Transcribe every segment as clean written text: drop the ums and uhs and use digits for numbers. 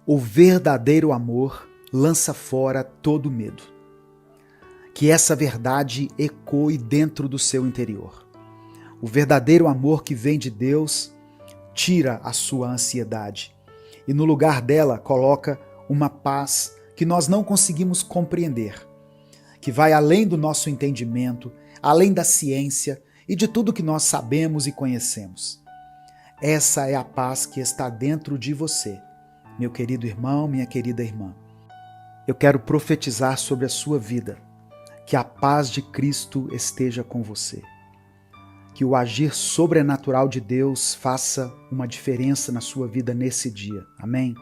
O verdadeiro amor lança fora todo medo. Que essa verdade ecoe dentro do seu interior. O verdadeiro amor que vem de Deus tira a sua ansiedade e no lugar dela coloca uma paz que nós não conseguimos compreender, que vai além do nosso entendimento, além da ciência e de tudo que nós sabemos e conhecemos. Essa é a paz que está dentro de você, meu querido irmão, minha querida irmã. Eu quero profetizar sobre a sua vida, que a paz de Cristo esteja com você. Que o agir sobrenatural de Deus faça uma diferença na sua vida nesse dia. Amém?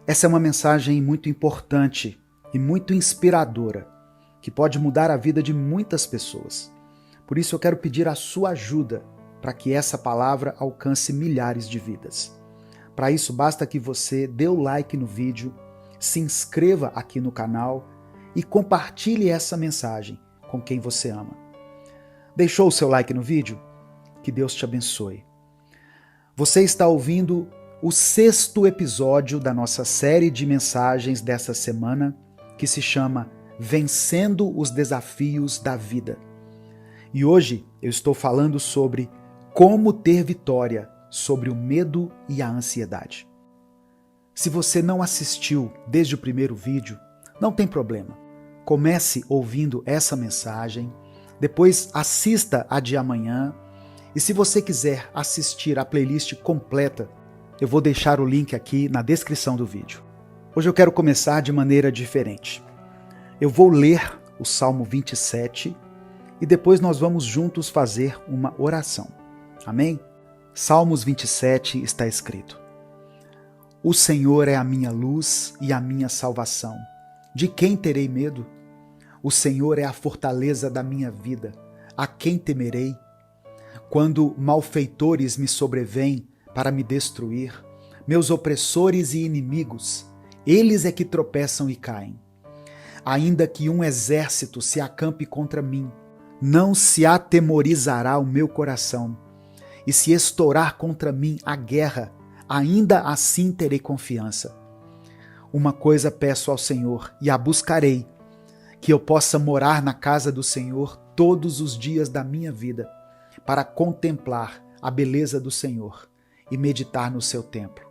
Essa é uma mensagem muito importante e muito inspiradora, que pode mudar a vida de muitas pessoas. Por isso eu quero pedir a sua ajuda para que essa palavra alcance milhares de vidas. Para isso basta que você dê o like no vídeo, se inscreva aqui no canal e compartilhe essa mensagem com quem você ama. Deixou o seu like no vídeo? Que Deus te abençoe. Você está ouvindo o 6º episódio da nossa série de mensagens dessa semana, que se chama Vencendo os Desafios da Vida. E hoje eu estou falando sobre como ter vitória sobre o medo e a ansiedade. Se você não assistiu desde o primeiro vídeo, não tem problema. Comece ouvindo essa mensagem, depois assista a de amanhã, e se você quiser assistir a playlist completa, eu vou deixar o link aqui na descrição do vídeo. Hoje eu quero começar de maneira diferente. Eu vou ler o Salmo 27 e depois nós vamos juntos fazer uma oração. Amém? Salmos 27 está escrito: O Senhor é a minha luz e a minha salvação. De quem terei medo? O Senhor é a fortaleza da minha vida. A quem temerei? Quando malfeitores me sobrevêm para me destruir, meus opressores e inimigos, eles é que tropeçam e caem. Ainda que um exército se acampe contra mim, não se atemorizará o meu coração. E se estourar contra mim a guerra, ainda assim terei confiança. Uma coisa peço ao Senhor e a buscarei, que eu possa morar na casa do Senhor todos os dias da minha vida, para contemplar a beleza do Senhor e meditar no seu templo.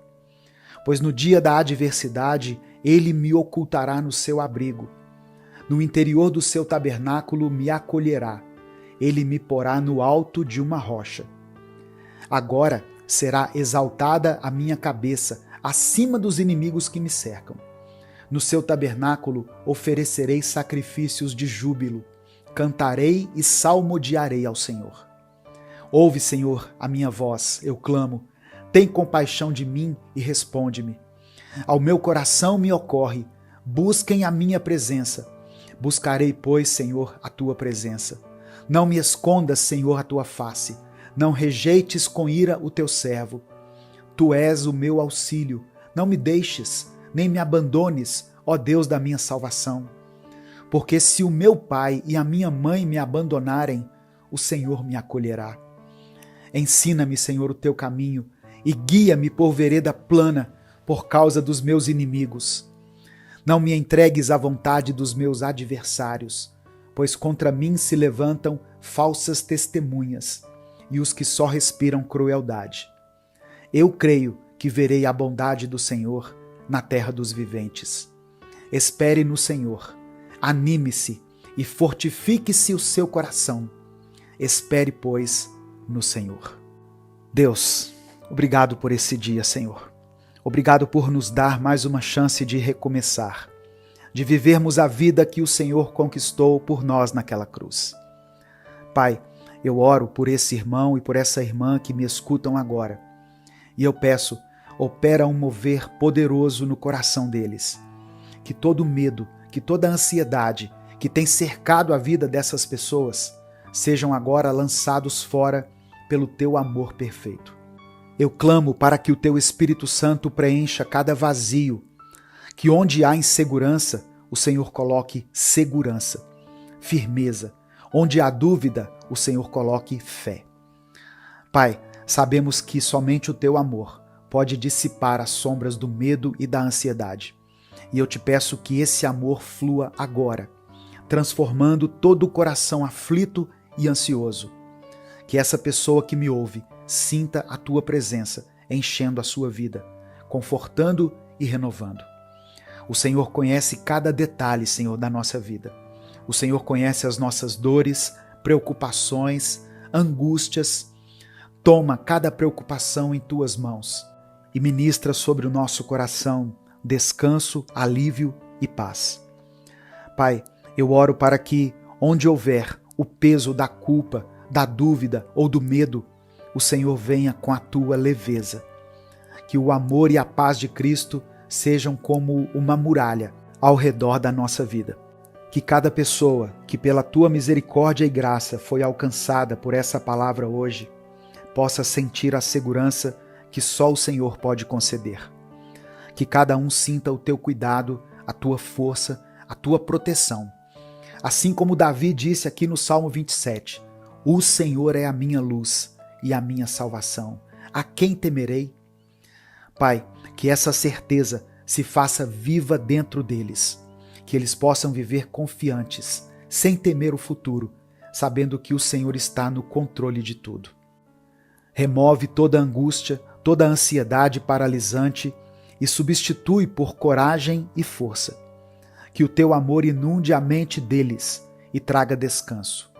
Pois no dia da adversidade, ele me ocultará no seu abrigo. No interior do seu tabernáculo me acolherá. Ele me porá no alto de uma rocha. Agora será exaltada a minha cabeça acima dos inimigos que me cercam. No seu tabernáculo oferecerei sacrifícios de júbilo, cantarei e salmodiarei ao Senhor. Ouve, Senhor, a minha voz, eu clamo, tem compaixão de mim e responde-me. Ao meu coração me ocorre, busquem a minha presença. Buscarei, pois, Senhor, a tua presença. Não me escondas, Senhor, a tua face. Não rejeites com ira o teu servo. Tu és o meu auxílio. Não me deixes, nem me abandones, ó Deus da minha salvação. Porque se o meu pai e a minha mãe me abandonarem, o Senhor me acolherá. Ensina-me, Senhor, o teu caminho e guia-me por vereda plana por causa dos meus inimigos. Não me entregues à vontade dos meus adversários, pois contra mim se levantam falsas testemunhas e os que só respiram crueldade. Eu creio que verei a bondade do Senhor na terra dos viventes. Espere no Senhor, anime-se e fortifique-se o seu coração. Espere, pois, no Senhor. Deus, obrigado por esse dia, Senhor. Obrigado por nos dar mais uma chance de recomeçar, de vivermos a vida que o Senhor conquistou por nós naquela cruz. Pai, eu oro por esse irmão e por essa irmã que me escutam agora. E eu peço, opera um mover poderoso no coração deles. Que todo medo, que toda ansiedade que tem cercado a vida dessas pessoas sejam agora lançados fora pelo teu amor perfeito. Eu clamo para que o teu Espírito Santo preencha cada vazio, que onde há insegurança, o Senhor coloque segurança, firmeza. Onde há dúvida, o Senhor coloque fé. Pai, sabemos que somente o teu amor pode dissipar as sombras do medo e da ansiedade. E eu te peço que esse amor flua agora, transformando todo o coração aflito e ansioso. Que essa pessoa que me ouve sinta a tua presença enchendo a sua vida, confortando e renovando. O Senhor conhece cada detalhe, Senhor, da nossa vida. O Senhor conhece as nossas dores, preocupações, angústias. Toma cada preocupação em tuas mãos e ministra sobre o nosso coração descanso, alívio e paz. Pai, eu oro para que, onde houver o peso da culpa, da dúvida ou do medo, o Senhor venha com a tua leveza. Que o amor e a paz de Cristo sejam como uma muralha ao redor da nossa vida. Que cada pessoa que pela tua misericórdia e graça foi alcançada por essa palavra hoje, possa sentir a segurança que só o Senhor pode conceder. Que cada um sinta o teu cuidado, a tua força, a tua proteção. Assim como Davi disse aqui no Salmo 27, o Senhor é a minha luz e a minha salvação. A quem temerei? Pai, que essa certeza se faça viva dentro deles, que eles possam viver confiantes, sem temer o futuro, sabendo que o Senhor está no controle de tudo. Remove toda angústia, toda ansiedade paralisante e substitui por coragem e força. Que o teu amor inunde a mente deles e traga descanso.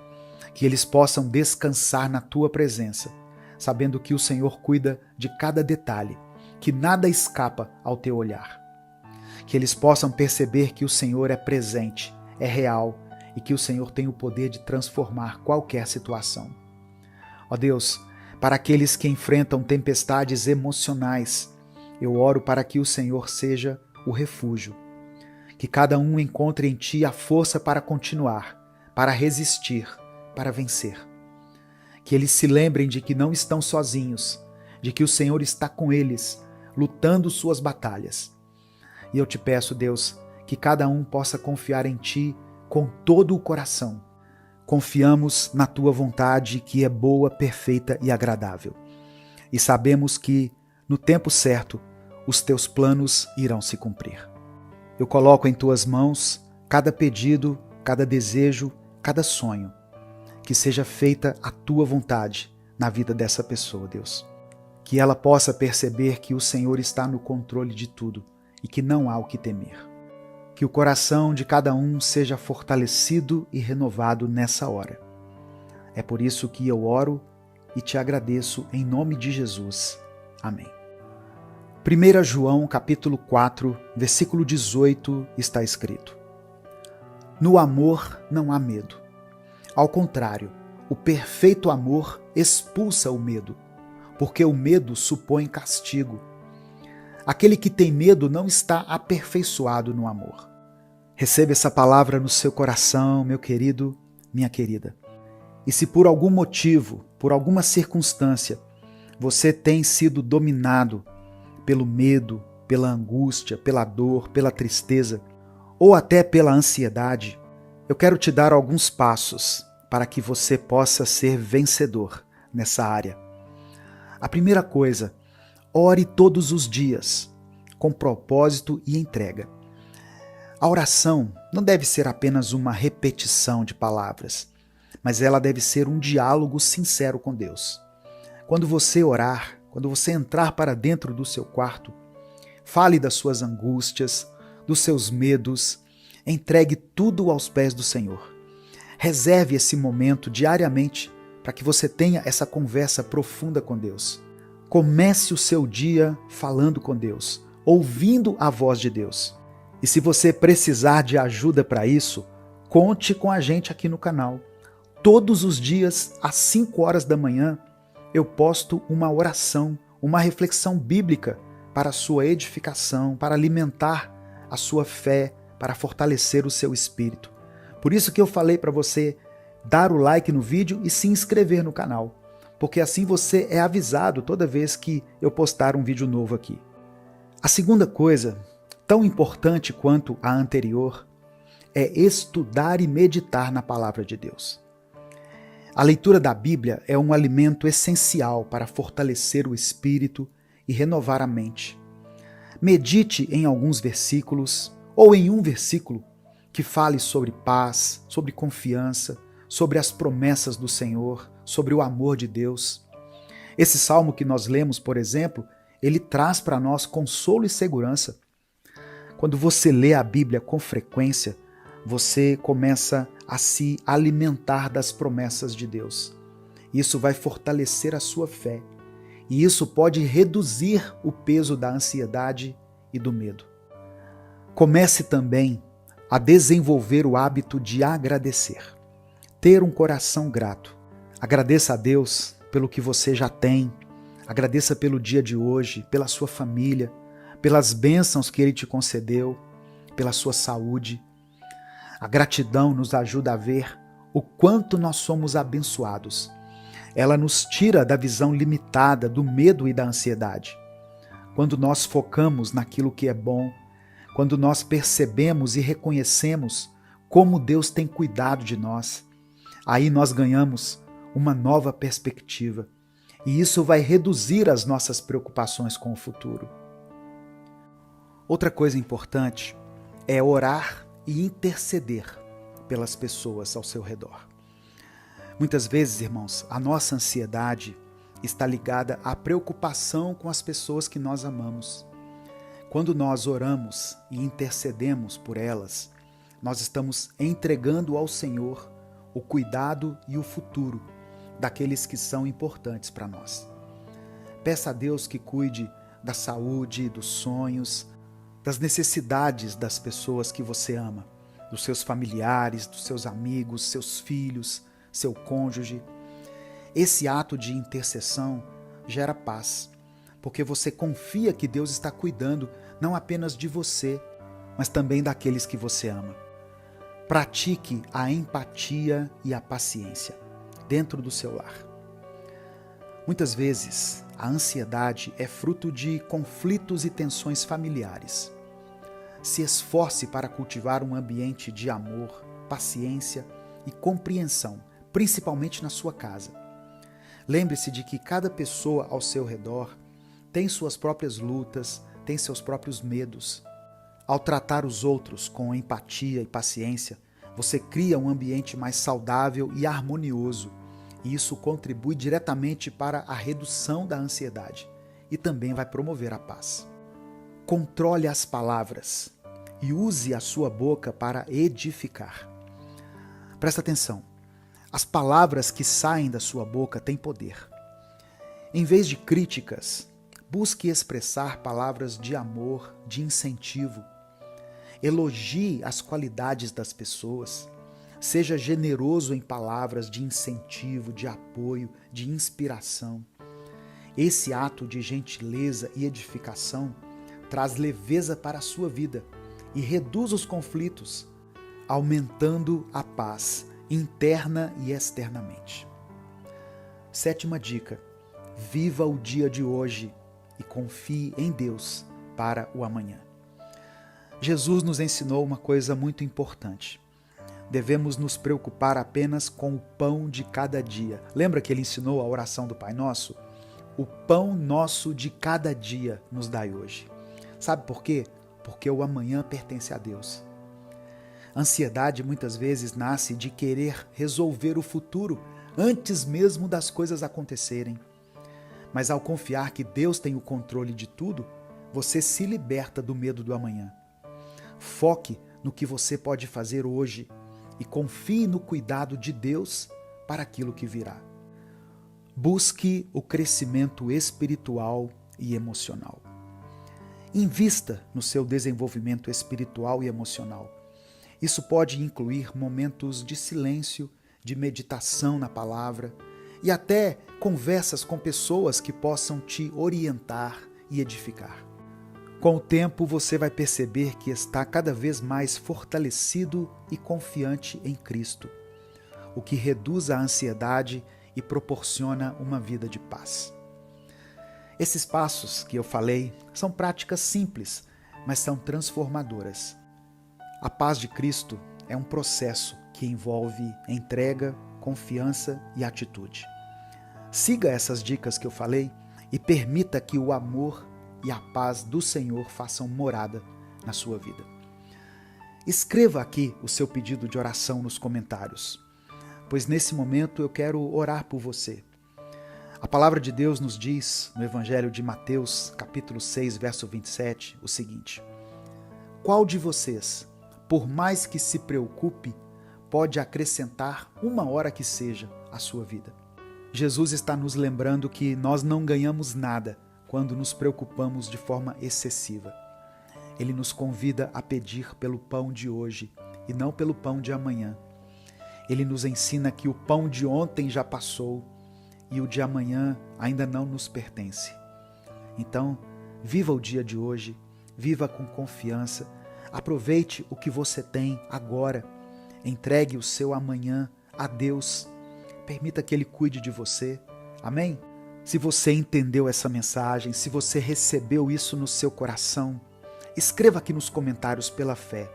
Que eles possam descansar na tua presença, sabendo que o Senhor cuida de cada detalhe, que nada escapa ao teu olhar. Que eles possam perceber que o Senhor é presente, é real e que o Senhor tem o poder de transformar qualquer situação. Ó Deus, para aqueles que enfrentam tempestades emocionais, eu oro para que o Senhor seja o refúgio. Que cada um encontre em Ti a força para continuar, para resistir, para vencer. Que eles se lembrem de que não estão sozinhos, de que o Senhor está com eles, lutando suas batalhas. E eu te peço, Deus, que cada um possa confiar em Ti com todo o coração. Confiamos na Tua vontade, que é boa, perfeita e agradável. E sabemos que, no tempo certo, os Teus planos irão se cumprir. Eu coloco em Tuas mãos cada pedido, cada desejo, cada sonho. Que seja feita a Tua vontade na vida dessa pessoa, Deus. Que ela possa perceber que o Senhor está no controle de tudo e que não há o que temer. Que o coração de cada um seja fortalecido e renovado nessa hora. É por isso que eu oro e te agradeço em nome de Jesus. Amém. 1 João capítulo 4, versículo 18 está escrito: No amor não há medo. Ao contrário, o perfeito amor expulsa o medo, porque o medo supõe castigo. Aquele que tem medo não está aperfeiçoado no amor. Receba essa palavra no seu coração, meu querido, minha querida. E se por algum motivo, por alguma circunstância, você tem sido dominado pelo medo, pela angústia, pela dor, pela tristeza, ou até pela ansiedade, eu quero te dar alguns passos para que você possa ser vencedor nessa área. A primeira coisa, ore todos os dias, com propósito e entrega. A oração não deve ser apenas uma repetição de palavras, mas ela deve ser um diálogo sincero com Deus. Quando você orar, quando você entrar para dentro do seu quarto, fale das suas angústias, dos seus medos, entregue tudo aos pés do Senhor. Reserve esse momento diariamente para que você tenha essa conversa profunda com Deus. Comece o seu dia falando com Deus, ouvindo a voz de Deus. E se você precisar de ajuda para isso, conte com a gente aqui no canal. Todos os dias, às 5 horas da manhã, eu posto uma oração, uma reflexão bíblica para a sua edificação, para alimentar a sua fé, para fortalecer o seu espírito. Por isso que eu falei para você dar o like no vídeo e se inscrever no canal, porque assim você é avisado toda vez que eu postar um vídeo novo aqui. A segunda coisa, tão importante quanto a anterior, é estudar e meditar na palavra de Deus. A leitura da Bíblia é um alimento essencial para fortalecer o espírito e renovar a mente. Medite em alguns versículos ou em um versículo que fale sobre paz, sobre confiança, sobre as promessas do Senhor, sobre o amor de Deus. Esse salmo que nós lemos, por exemplo, ele traz para nós consolo e segurança. Quando você lê a Bíblia com frequência, você começa a se alimentar das promessas de Deus. Isso vai fortalecer a sua fé. E isso pode reduzir o peso da ansiedade e do medo. Comece também a desenvolver o hábito de agradecer. Ter um coração grato. Agradeça a Deus pelo que você já tem. Agradeça pelo dia de hoje, pela sua família, pelas bênçãos que Ele te concedeu, pela sua saúde. A gratidão nos ajuda a ver o quanto nós somos abençoados. Ela nos tira da visão limitada do medo e da ansiedade. Quando nós focamos naquilo que é bom, quando nós percebemos e reconhecemos como Deus tem cuidado de nós, aí nós ganhamos uma nova perspectiva. E isso vai reduzir as nossas preocupações com o futuro. Outra coisa importante é orar e interceder pelas pessoas ao seu redor. Muitas vezes, irmãos, a nossa ansiedade está ligada à preocupação com as pessoas que nós amamos. Quando nós oramos e intercedemos por elas, nós estamos entregando ao Senhor o cuidado e o futuro daqueles que são importantes para nós. Peça a Deus que cuide da saúde, dos sonhos, das necessidades das pessoas que você ama, dos seus familiares, dos seus amigos, seus filhos, seu cônjuge. Esse ato de intercessão gera paz, porque você confia que Deus está cuidando não apenas de você, mas também daqueles que você ama. Pratique a empatia e a paciência dentro do seu lar. Muitas vezes, a ansiedade é fruto de conflitos e tensões familiares. Se esforce para cultivar um ambiente de amor, paciência e compreensão, principalmente na sua casa. Lembre-se de que cada pessoa ao seu redor tem suas próprias lutas, tem seus próprios medos. Ao tratar os outros com empatia e paciência, você cria um ambiente mais saudável e harmonioso, e isso contribui diretamente para a redução da ansiedade e também vai promover a paz. Controle as palavras e use a sua boca para edificar. Presta atenção. As palavras que saem da sua boca têm poder. Em vez de críticas, busque expressar palavras de amor, de incentivo. Elogie as qualidades das pessoas. Seja generoso em palavras de incentivo, de apoio, de inspiração. Esse ato de gentileza e edificação traz leveza para a sua vida e reduz os conflitos, aumentando a paz interna e externamente. 7ª dica: viva o dia de hoje e confie em Deus para o amanhã. Jesus nos ensinou uma coisa muito importante. Devemos nos preocupar apenas com o pão de cada dia. Lembra que ele ensinou a oração do Pai Nosso? O pão nosso de cada dia nos dai hoje. Sabe por quê? Porque o amanhã pertence a Deus. A ansiedade muitas vezes nasce de querer resolver o futuro antes mesmo das coisas acontecerem. Mas ao confiar que Deus tem o controle de tudo, você se liberta do medo do amanhã. Foque no que você pode fazer hoje e confie no cuidado de Deus para aquilo que virá. Busque o crescimento espiritual e emocional. Invista no seu desenvolvimento espiritual e emocional. Isso pode incluir momentos de silêncio, de meditação na palavra e até conversas com pessoas que possam te orientar e edificar. Com o tempo, você vai perceber que está cada vez mais fortalecido e confiante em Cristo, o que reduz a ansiedade e proporciona uma vida de paz. Esses passos que eu falei são práticas simples, mas são transformadoras. A paz de Cristo é um processo que envolve entrega, confiança e atitude. Siga essas dicas que eu falei e permita que o amor e a paz do Senhor façam morada na sua vida. Escreva aqui o seu pedido de oração nos comentários, pois nesse momento eu quero orar por você. A palavra de Deus nos diz, no Evangelho de Mateus, capítulo 6, verso 27, o seguinte: qual de vocês, por mais que se preocupe, pode acrescentar uma hora que seja à sua vida? Jesus está nos lembrando que nós não ganhamos nada quando nos preocupamos de forma excessiva. Ele nos convida a pedir pelo pão de hoje e não pelo pão de amanhã. Ele nos ensina que o pão de ontem já passou e o de amanhã ainda não nos pertence. Então, viva o dia de hoje, viva com confiança, aproveite o que você tem agora, entregue o seu amanhã a Deus, permita que Ele cuide de você. Amém? Se você entendeu essa mensagem, se você recebeu isso no seu coração, escreva aqui nos comentários pela fé: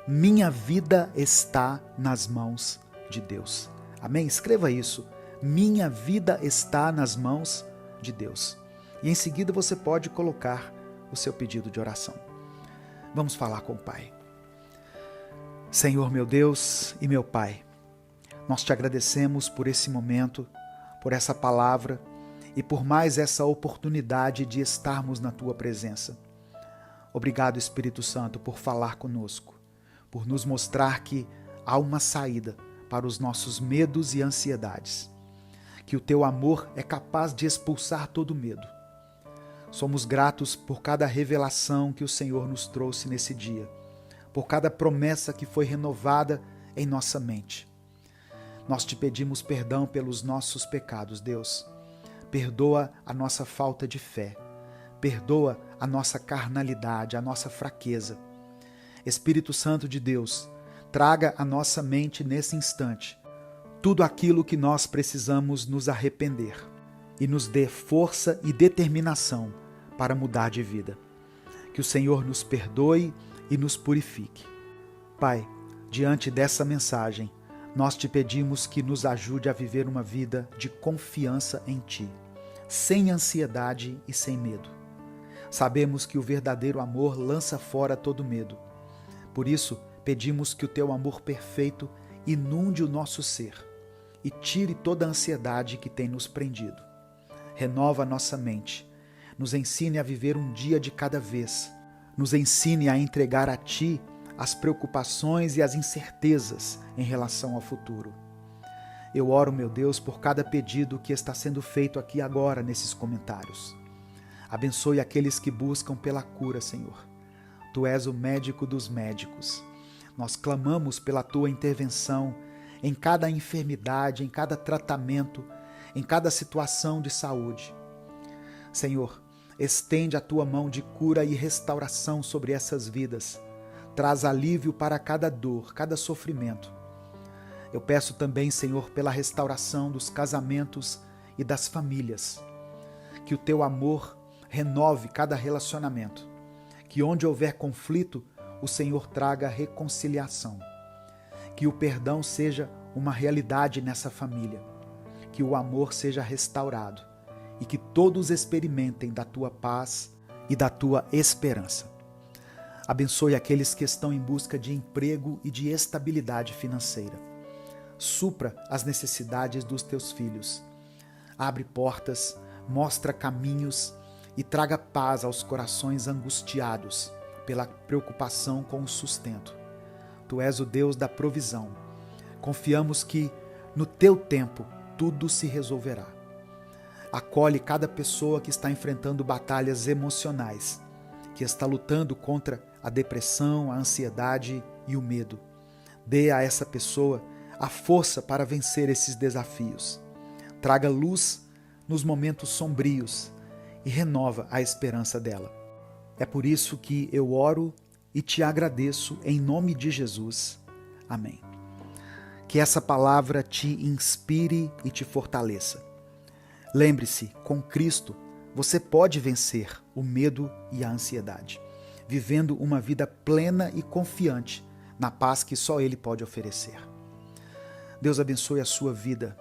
minha vida está nas mãos de Deus. Amém? Escreva isso. Minha vida está nas mãos de Deus. E em seguida você pode colocar o seu pedido de oração. Vamos falar com o Pai. Senhor, meu Deus e meu Pai, nós te agradecemos por esse momento, por essa palavra e por mais essa oportunidade de estarmos na tua presença. Obrigado, Espírito Santo, por falar conosco, por nos mostrar que há uma saída para os nossos medos e ansiedades, que o teu amor é capaz de expulsar todo medo. Somos gratos por cada revelação que o Senhor nos trouxe nesse dia, por cada promessa que foi renovada em nossa mente. Nós te pedimos perdão pelos nossos pecados, Deus. Perdoa a nossa falta de fé. Perdoa a nossa carnalidade, a nossa fraqueza. Espírito Santo de Deus, traga à nossa mente nesse instante tudo aquilo que nós precisamos nos arrepender e nos dê força e determinação para mudar de vida. Que o Senhor nos perdoe e nos purifique. Pai, diante dessa mensagem, nós te pedimos que nos ajude a viver uma vida de confiança em Ti, sem ansiedade e sem medo. Sabemos que o verdadeiro amor lança fora todo medo. Por isso, pedimos que o Teu amor perfeito inunde o nosso ser e tire toda a ansiedade que tem nos prendido. Renova a nossa mente, nos ensine a viver um dia de cada vez, nos ensine a entregar a Ti as preocupações e as incertezas em relação ao futuro. Eu oro, meu Deus, por cada pedido que está sendo feito aqui agora nesses comentários. Abençoe aqueles que buscam pela cura, Senhor. Tu és o médico dos médicos. Nós clamamos pela Tua intervenção em cada enfermidade, em cada tratamento, em cada situação de saúde. Senhor, estende a Tua mão de cura e restauração sobre essas vidas. Traz alívio para cada dor, cada sofrimento. Eu peço também, Senhor, pela restauração dos casamentos e das famílias. Que o Teu amor renove cada relacionamento. Que onde houver conflito, o Senhor traga reconciliação. Que o perdão seja uma realidade nessa família. Que o amor seja restaurado. E que todos experimentem da Tua paz e da Tua esperança. Abençoe aqueles que estão em busca de emprego e de estabilidade financeira. Supra as necessidades dos Teus filhos. Abre portas, mostra caminhos e traga paz aos corações angustiados pela preocupação com o sustento. Tu és o Deus da provisão. Confiamos que, no Teu tempo, tudo se resolverá. Acolhe cada pessoa que está enfrentando batalhas emocionais, que está lutando contra a depressão, a ansiedade e o medo. Dê a essa pessoa a força para vencer esses desafios. Traga luz nos momentos sombrios e renova a esperança dela. É por isso que eu oro e te agradeço em nome de Jesus. Amém. Que essa palavra te inspire e te fortaleça. Lembre-se, com Cristo, você pode vencer o medo e a ansiedade, vivendo uma vida plena e confiante na paz que só Ele pode oferecer. Deus abençoe a sua vida.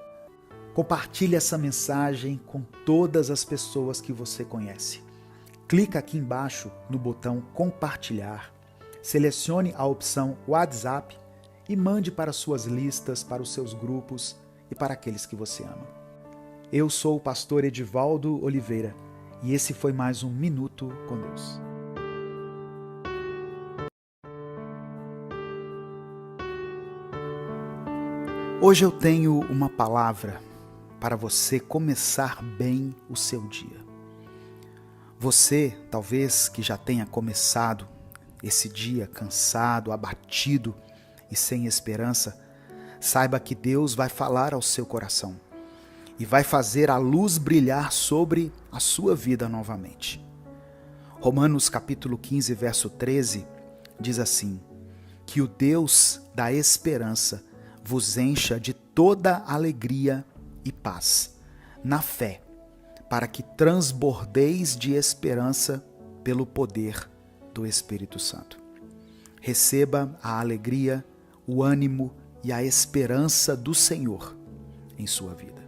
Compartilhe essa mensagem com todas as pessoas que você conhece. Clica aqui embaixo no botão compartilhar, selecione a opção WhatsApp e mande para suas listas, para os seus grupos e para aqueles que você ama. Eu sou o pastor Edivaldo Oliveira e esse foi mais um Minuto com Deus. Hoje eu tenho uma palavra para você começar bem o seu dia. Você, talvez que já tenha começado esse dia cansado, abatido e sem esperança, saiba que Deus vai falar ao seu coração e vai fazer a luz brilhar sobre a sua vida novamente. Romanos capítulo 15, verso 13, diz assim: que o Deus da esperança vos encha de toda alegria e paz, na fé, para que transbordeis de esperança pelo poder do Espírito Santo. Receba a alegria, o ânimo e a esperança do Senhor em sua vida.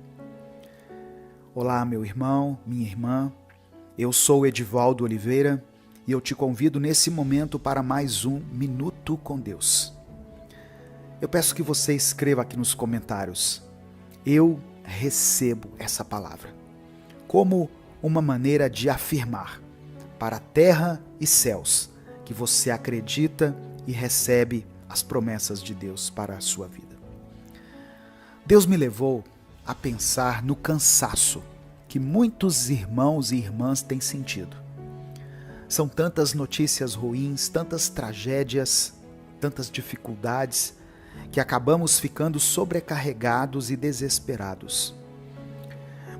Olá, meu irmão, minha irmã, eu sou Edivaldo Oliveira e eu te convido nesse momento para mais um Minuto com Deus. Eu peço que você escreva aqui nos comentários: eu recebo essa palavra, como uma maneira de afirmar para terra e céus que você acredita e recebe as promessas de Deus para a sua vida. Deus me levou a pensar no cansaço que muitos irmãos e irmãs têm sentido. São tantas notícias ruins, tantas tragédias, tantas dificuldades, que acabamos ficando sobrecarregados e desesperados.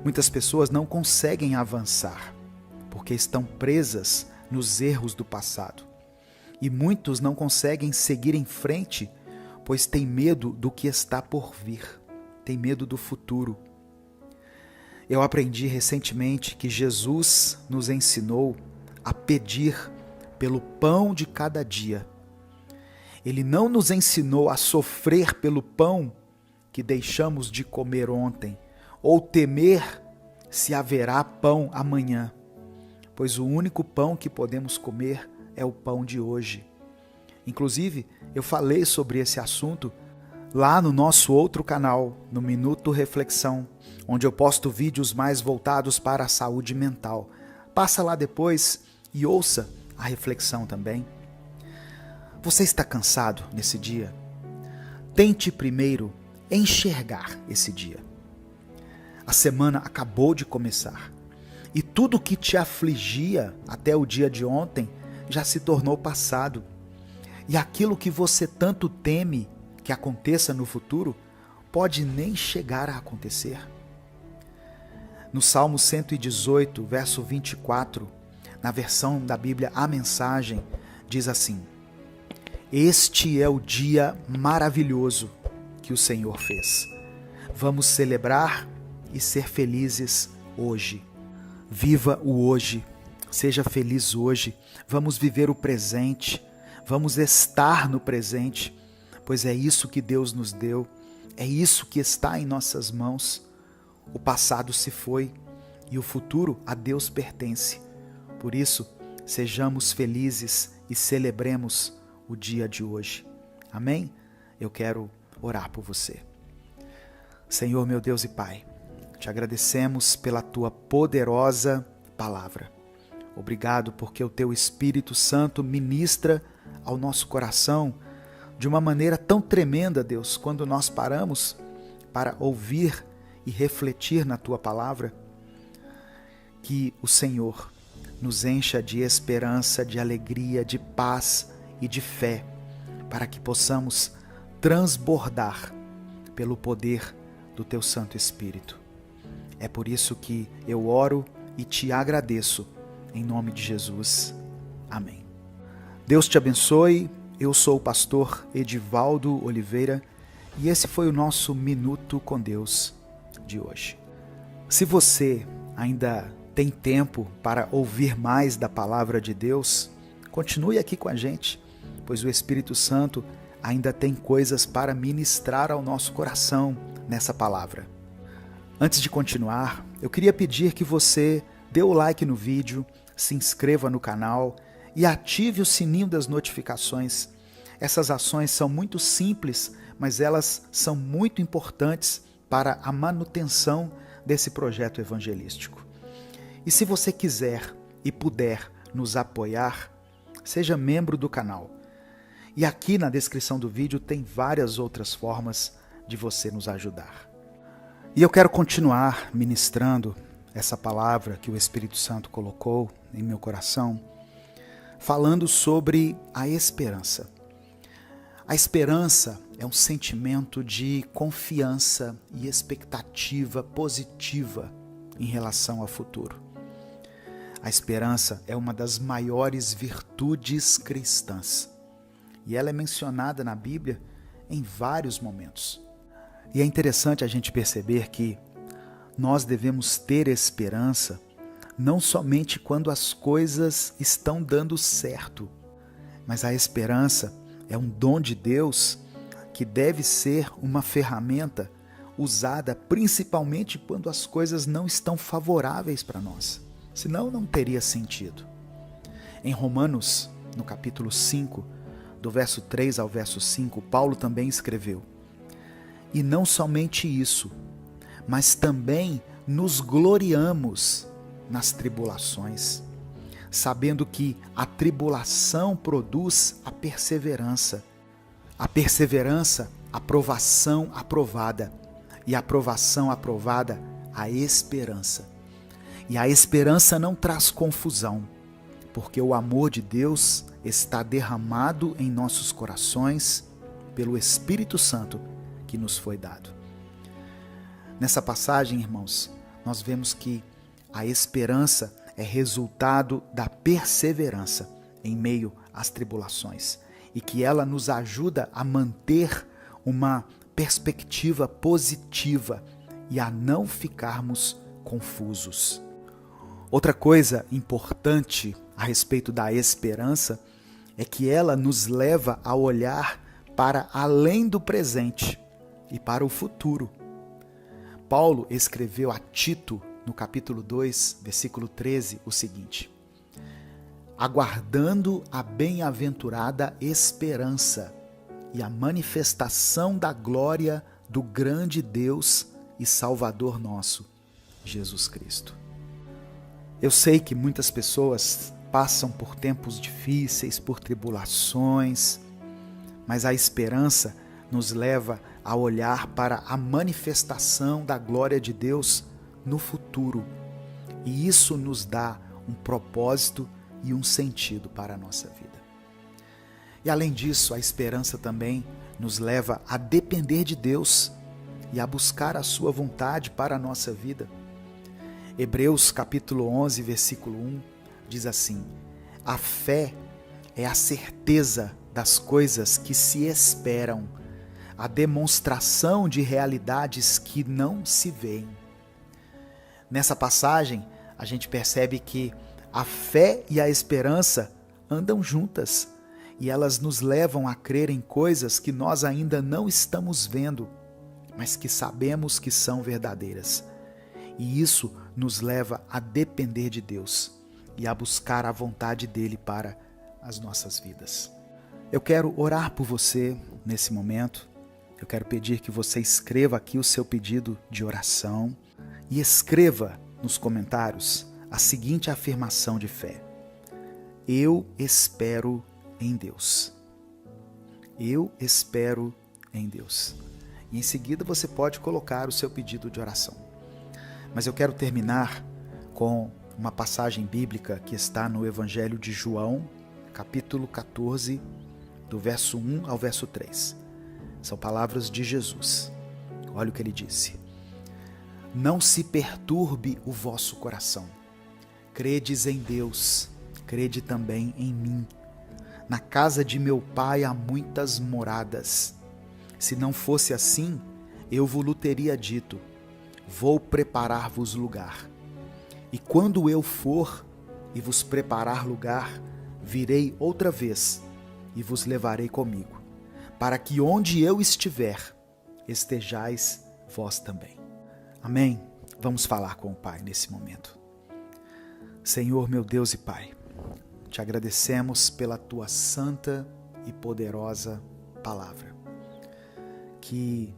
Muitas pessoas não conseguem avançar, porque estão presas nos erros do passado. E muitos não conseguem seguir em frente, pois têm medo do que está por vir, têm medo do futuro. Eu aprendi recentemente que Jesus nos ensinou a pedir pelo pão de cada dia. Ele não nos ensinou a sofrer pelo pão que deixamos de comer ontem, ou temer se haverá pão amanhã, pois o único pão que podemos comer é o pão de hoje. Inclusive, eu falei sobre esse assunto lá no nosso outro canal, no Minuto Reflexão, onde eu posto vídeos mais voltados para a saúde mental. Passa lá depois e ouça a reflexão também. Você está cansado nesse dia? Tente primeiro enxergar esse dia. A semana acabou de começar e tudo que te afligia até o dia de ontem já se tornou passado. E aquilo que você tanto teme que aconteça no futuro pode nem chegar a acontecer. No Salmo 118, verso 24, na versão da Bíblia A Mensagem, diz assim: este é o dia maravilhoso que o Senhor fez. Vamos celebrar e ser felizes hoje. Viva o hoje, seja feliz hoje. Vamos viver o presente, vamos estar no presente, pois é isso que Deus nos deu, é isso que está em nossas mãos. O passado se foi e o futuro a Deus pertence. Por isso, sejamos felizes e celebremos o dia de hoje. Amém? Eu quero orar por você. Senhor, meu Deus e Pai, te agradecemos pela tua poderosa palavra. Obrigado porque o teu Espírito Santo ministra ao nosso coração de uma maneira tão tremenda, Deus, quando nós paramos para ouvir e refletir na tua palavra. Que o Senhor nos encha de esperança, de alegria, de paz e de fé, para que possamos transbordar pelo poder do teu Santo Espírito. É por isso que eu oro e te agradeço, em nome de Jesus. Amém. Deus te abençoe. Eu sou o pastor Edivaldo Oliveira e esse foi o nosso Minuto com Deus de hoje. Se você ainda tem tempo para ouvir mais da palavra de Deus, continue aqui com a gente, pois o Espírito Santo ainda tem coisas para ministrar ao nosso coração nessa palavra. Antes de continuar, eu queria pedir que você dê o like no vídeo, se inscreva no canal e ative o sininho das notificações. Essas ações são muito simples, mas elas são muito importantes para a manutenção desse projeto evangelístico. E se você quiser e puder nos apoiar, seja membro do canal. E aqui na descrição do vídeo tem várias outras formas de você nos ajudar. E eu quero continuar ministrando essa palavra que o Espírito Santo colocou em meu coração, falando sobre a esperança. A esperança é um sentimento de confiança e expectativa positiva em relação ao futuro. A esperança é uma das maiores virtudes cristãs e ela é mencionada na Bíblia em vários momentos. E é interessante a gente perceber que nós devemos ter esperança não somente quando as coisas estão dando certo, mas a esperança é um dom de Deus que deve ser uma ferramenta usada principalmente quando as coisas não estão favoráveis para nós. Senão não teria sentido. Em Romanos, no capítulo 5, do verso 3 ao verso 5, Paulo também escreveu: "E não somente isso, mas também nos gloriamos nas tribulações, sabendo que a tribulação produz a perseverança, a provação aprovada, e a aprovação aprovada, a esperança. E a esperança não traz confusão, porque o amor de Deus está derramado em nossos corações pelo Espírito Santo que nos foi dado." Nessa passagem, irmãos, nós vemos que a esperança é resultado da perseverança em meio às tribulações e que ela nos ajuda a manter uma perspectiva positiva e a não ficarmos confusos. Outra coisa importante a respeito da esperança é que ela nos leva a olhar para além do presente e para o futuro. Paulo escreveu a Tito, no capítulo 2, versículo 13, o seguinte: "Aguardando a bem-aventurada esperança e a manifestação da glória do grande Deus e Salvador nosso, Jesus Cristo." Eu sei que muitas pessoas passam por tempos difíceis, por tribulações, mas a esperança nos leva a olhar para a manifestação da glória de Deus no futuro. E isso nos dá um propósito e um sentido para a nossa vida. E além disso, a esperança também nos leva a depender de Deus e a buscar a sua vontade para a nossa vida. Hebreus capítulo 11, versículo 1, diz assim: "A fé é a certeza das coisas que se esperam, a demonstração de realidades que não se veem." Nessa passagem, a gente percebe que a fé e a esperança andam juntas e elas nos levam a crer em coisas que nós ainda não estamos vendo, mas que sabemos que são verdadeiras. E isso nos leva a depender de Deus e a buscar a vontade dele para as nossas vidas. Eu quero orar por você nesse momento. Eu quero pedir que você escreva aqui o seu pedido de oração e escreva nos comentários a seguinte afirmação de fé: "Eu espero em Deus." Eu espero em Deus. E em seguida você pode colocar o seu pedido de oração. Mas eu quero terminar com uma passagem bíblica que está no Evangelho de João, capítulo 14, do verso 1 ao verso 3. São palavras de Jesus. Olha o que ele disse: "Não se perturbe o vosso coração. Credes em Deus, crede também em mim. Na casa de meu Pai há muitas moradas. Se não fosse assim, eu vos teria dito: vou preparar-vos lugar. E quando eu for e vos preparar lugar, virei outra vez e vos levarei comigo, para que onde eu estiver, estejais vós também." Amém? Vamos falar com o Pai nesse momento. Senhor, meu Deus e Pai, te agradecemos pela tua santa e poderosa palavra. Que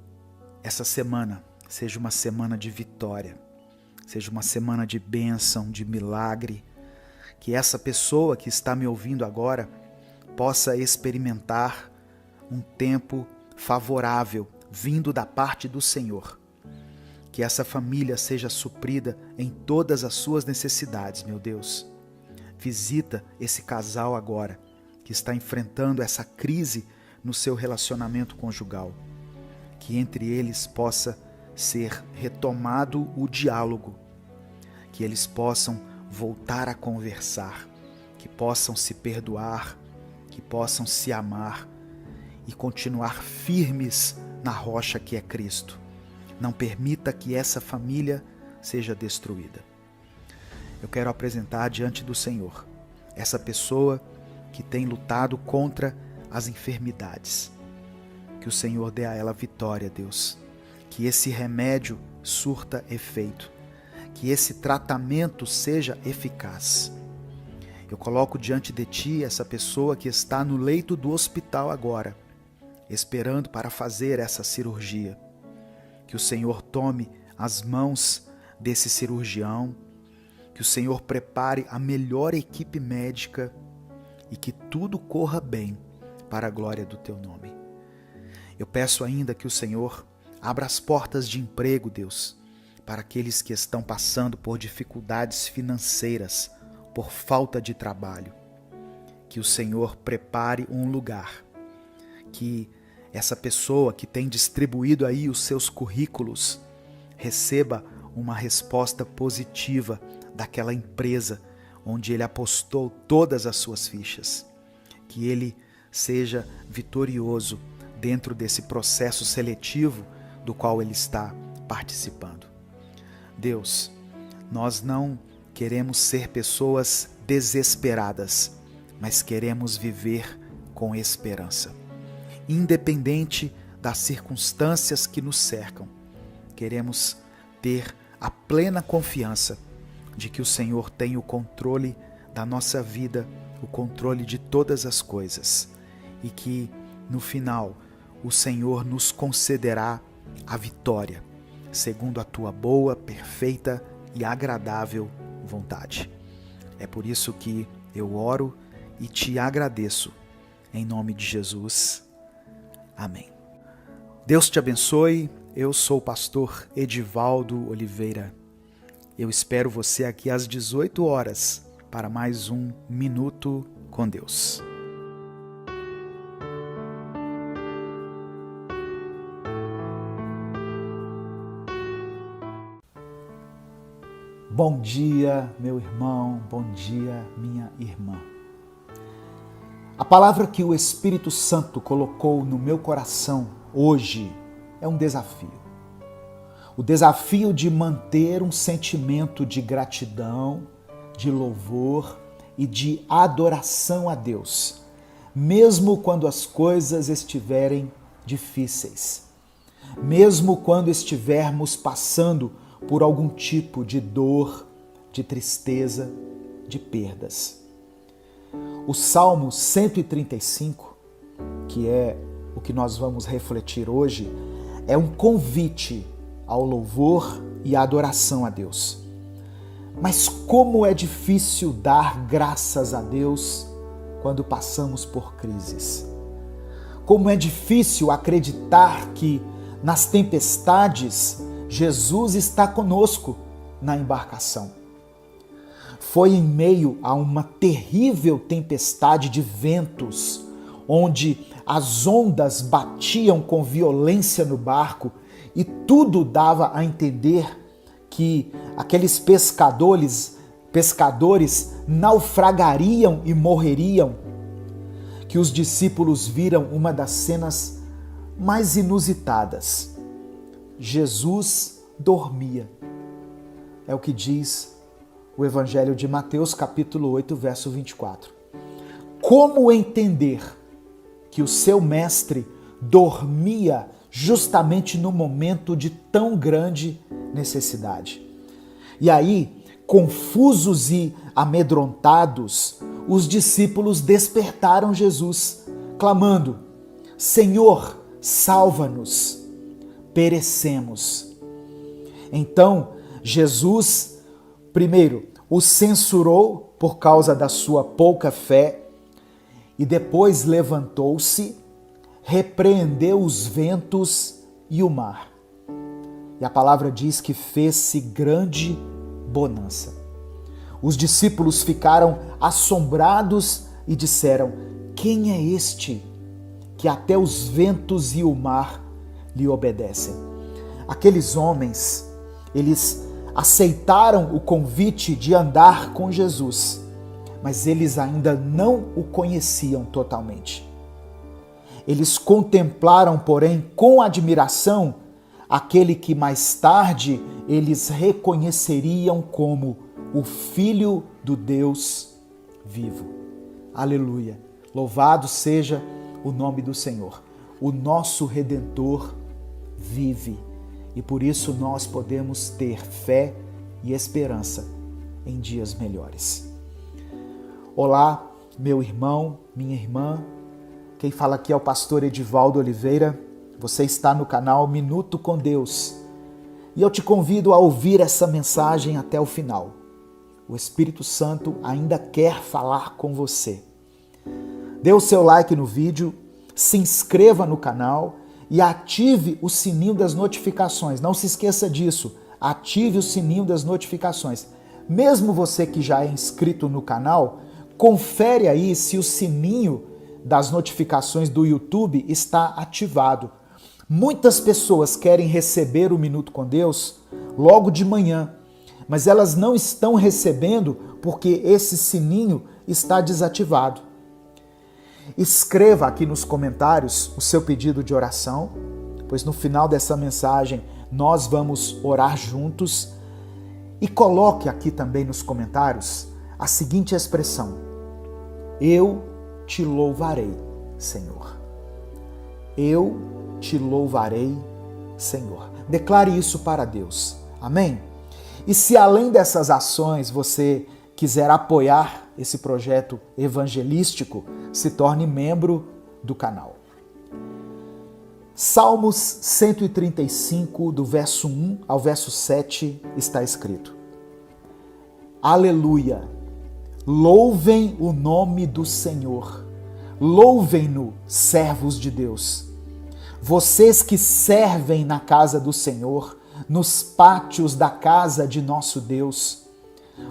essa semana seja uma semana de vitória, seja uma semana de bênção, de milagre. Que essa pessoa que está me ouvindo agora possa experimentar um tempo favorável vindo da parte do Senhor. Que essa família seja suprida em todas as suas necessidades, meu Deus. Visita esse casal agora, que está enfrentando essa crise no seu relacionamento conjugal. Que entre eles possa ser retomado o diálogo, que eles possam voltar a conversar, que possam se perdoar, que possam se amar e continuar firmes na rocha que é Cristo. Não permita que essa família seja destruída. Eu quero apresentar diante do Senhor essa pessoa que tem lutado contra as enfermidades. Que o Senhor dê a ela vitória, Deus. Que esse remédio surta efeito. Que esse tratamento seja eficaz. Eu coloco diante de ti essa pessoa que está no leito do hospital agora, esperando para fazer essa cirurgia. Que o Senhor tome as mãos desse cirurgião, que o Senhor prepare a melhor equipe médica e que tudo corra bem para a glória do teu nome. Eu peço ainda que o Senhor abra as portas de emprego, Deus, para aqueles que estão passando por dificuldades financeiras, por falta de trabalho. Que o Senhor prepare um lugar, que essa pessoa que tem distribuído aí os seus currículos receba uma resposta positiva daquela empresa onde ele apostou todas as suas fichas. Que ele seja vitorioso dentro desse processo seletivo do qual ele está participando. Deus, nós não queremos ser pessoas desesperadas, mas queremos viver com esperança. Independente das circunstâncias que nos cercam, queremos ter a plena confiança de que o Senhor tem o controle da nossa vida, o controle de todas as coisas, e que, no final, o Senhor nos concederá a vitória, segundo a tua boa, perfeita e agradável vontade. É por isso que eu oro e te agradeço, em nome de Jesus. Amém. Deus te abençoe. Eu sou o pastor Edivaldo Oliveira. Eu espero você aqui às 18 horas para mais um Minuto com Deus. Bom dia, meu irmão, bom dia, minha irmã. A palavra que o Espírito Santo colocou no meu coração hoje é um desafio. O desafio de manter um sentimento de gratidão, de louvor e de adoração a Deus, mesmo quando as coisas estiverem difíceis, mesmo quando estivermos passando por algum tipo de dor, de tristeza, de perdas. O Salmo 135, que é o que nós vamos refletir hoje, é um convite ao louvor e à adoração a Deus. Mas como é difícil dar graças a Deus quando passamos por crises. Como é difícil acreditar que nas tempestades Jesus está conosco na embarcação. Foi em meio a uma terrível tempestade de ventos, onde as ondas batiam com violência no barco e tudo dava a entender que aqueles pescadores naufragariam e morreriam, que os discípulos viram uma das cenas mais inusitadas. Jesus dormia. É o que diz o Evangelho de Mateus, capítulo 8, verso 24. Como entender que o seu mestre dormia justamente no momento de tão grande necessidade? E aí, confusos e amedrontados, os discípulos despertaram Jesus, clamando: Senhor, salva-nos, perecemos. Então, Jesus, primeiro, os censurou por causa da sua pouca fé e depois levantou-se, repreendeu os ventos e o mar. E a palavra diz que fez-se grande bonança. Os discípulos ficaram assombrados e disseram: quem é este que até os ventos e o mar lhe obedecem? Aqueles homens, eles aceitaram o convite de andar com Jesus, mas eles ainda não o conheciam totalmente. Eles contemplaram, porém, com admiração, aquele que mais tarde eles reconheceriam como o Filho do Deus vivo. Aleluia! Louvado seja o nome do Senhor. O nosso Redentor vive e por isso nós podemos ter fé e esperança em dias melhores. Olá, meu irmão, minha irmã. Quem fala aqui é o pastor Edivaldo Oliveira. Você está no canal Minuto com Deus. E eu te convido a ouvir essa mensagem até o final. O Espírito Santo ainda quer falar com você. Dê o seu like no vídeo, se inscreva no canal e ative o sininho das notificações. Não se esqueça disso, ative o sininho das notificações. Mesmo você que já é inscrito no canal, confere aí se o sininho das notificações do YouTube está ativado. Muitas pessoas querem receber o Minuto com Deus logo de manhã, mas elas não estão recebendo porque esse sininho está desativado. Escreva aqui nos comentários o seu pedido de oração, pois no final dessa mensagem nós vamos orar juntos. E coloque aqui também nos comentários a seguinte expressão: eu te louvarei, Senhor. Eu te louvarei, Senhor. Declare isso para Deus. Amém? E se além dessas ações você quiser apoiar esse projeto evangelístico, se torne membro do canal. Salmos 135, do verso 1 ao verso 7, está escrito: Aleluia! Louvem o nome do Senhor. Louvem-no, servos de Deus. Vocês que servem na casa do Senhor, nos pátios da casa de nosso Deus.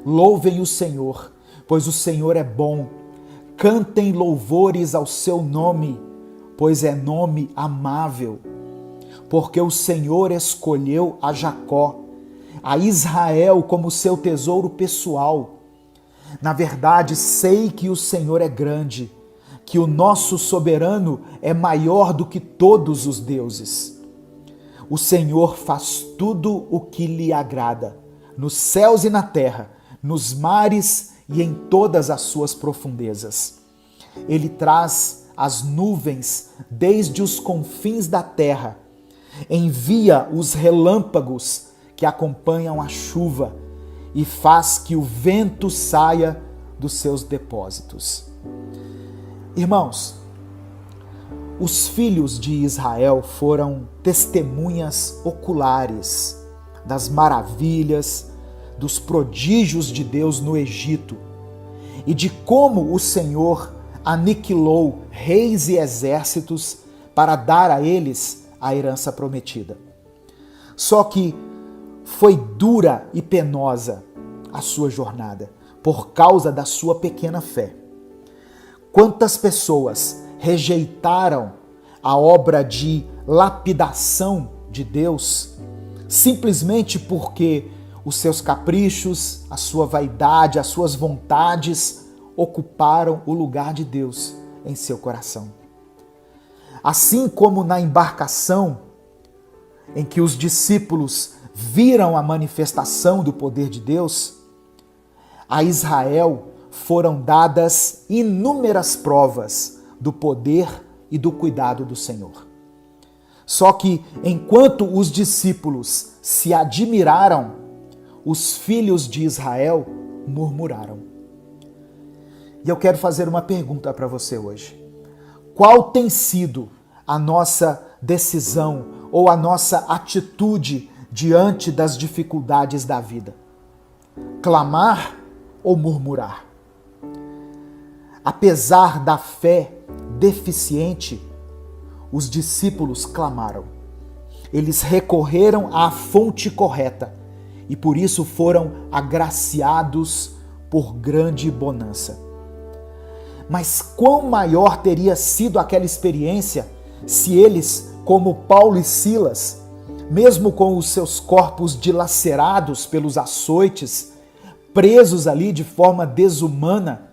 Louvem o Senhor, pois o Senhor é bom. Cantem louvores ao seu nome, pois é nome amável. Porque o Senhor escolheu a Jacó, a Israel como seu tesouro pessoal. Na verdade, sei que o Senhor é grande, que o nosso soberano é maior do que todos os deuses. O Senhor faz tudo o que lhe agrada, nos céus e na terra, nos mares e em todas as suas profundezas. Ele traz as nuvens desde os confins da terra, envia os relâmpagos que acompanham a chuva e faz que o vento saia dos seus depósitos. Irmãos, os filhos de Israel foram testemunhas oculares das maravilhas, dos prodígios de Deus no Egito e de como o Senhor aniquilou reis e exércitos para dar a eles a herança prometida. Só que foi dura e penosa a sua jornada por causa da sua pequena fé. Quantas pessoas rejeitaram a obra de lapidação de Deus simplesmente porque os seus caprichos, a sua vaidade, as suas vontades ocuparam o lugar de Deus em seu coração. Assim como na embarcação em que os discípulos viram a manifestação do poder de Deus, a Israel foram dadas inúmeras provas do poder e do cuidado do Senhor. Só que enquanto os discípulos se admiraram, os filhos de Israel murmuraram. E eu quero fazer uma pergunta para você hoje. Qual tem sido a nossa decisão ou a nossa atitude diante das dificuldades da vida? Clamar ou murmurar? Apesar da fé deficiente, os discípulos clamaram. Eles recorreram à fonte correta e por isso foram agraciados por grande bonança. Mas quão maior teria sido aquela experiência se eles, como Paulo e Silas, mesmo com os seus corpos dilacerados pelos açoites, presos ali de forma desumana,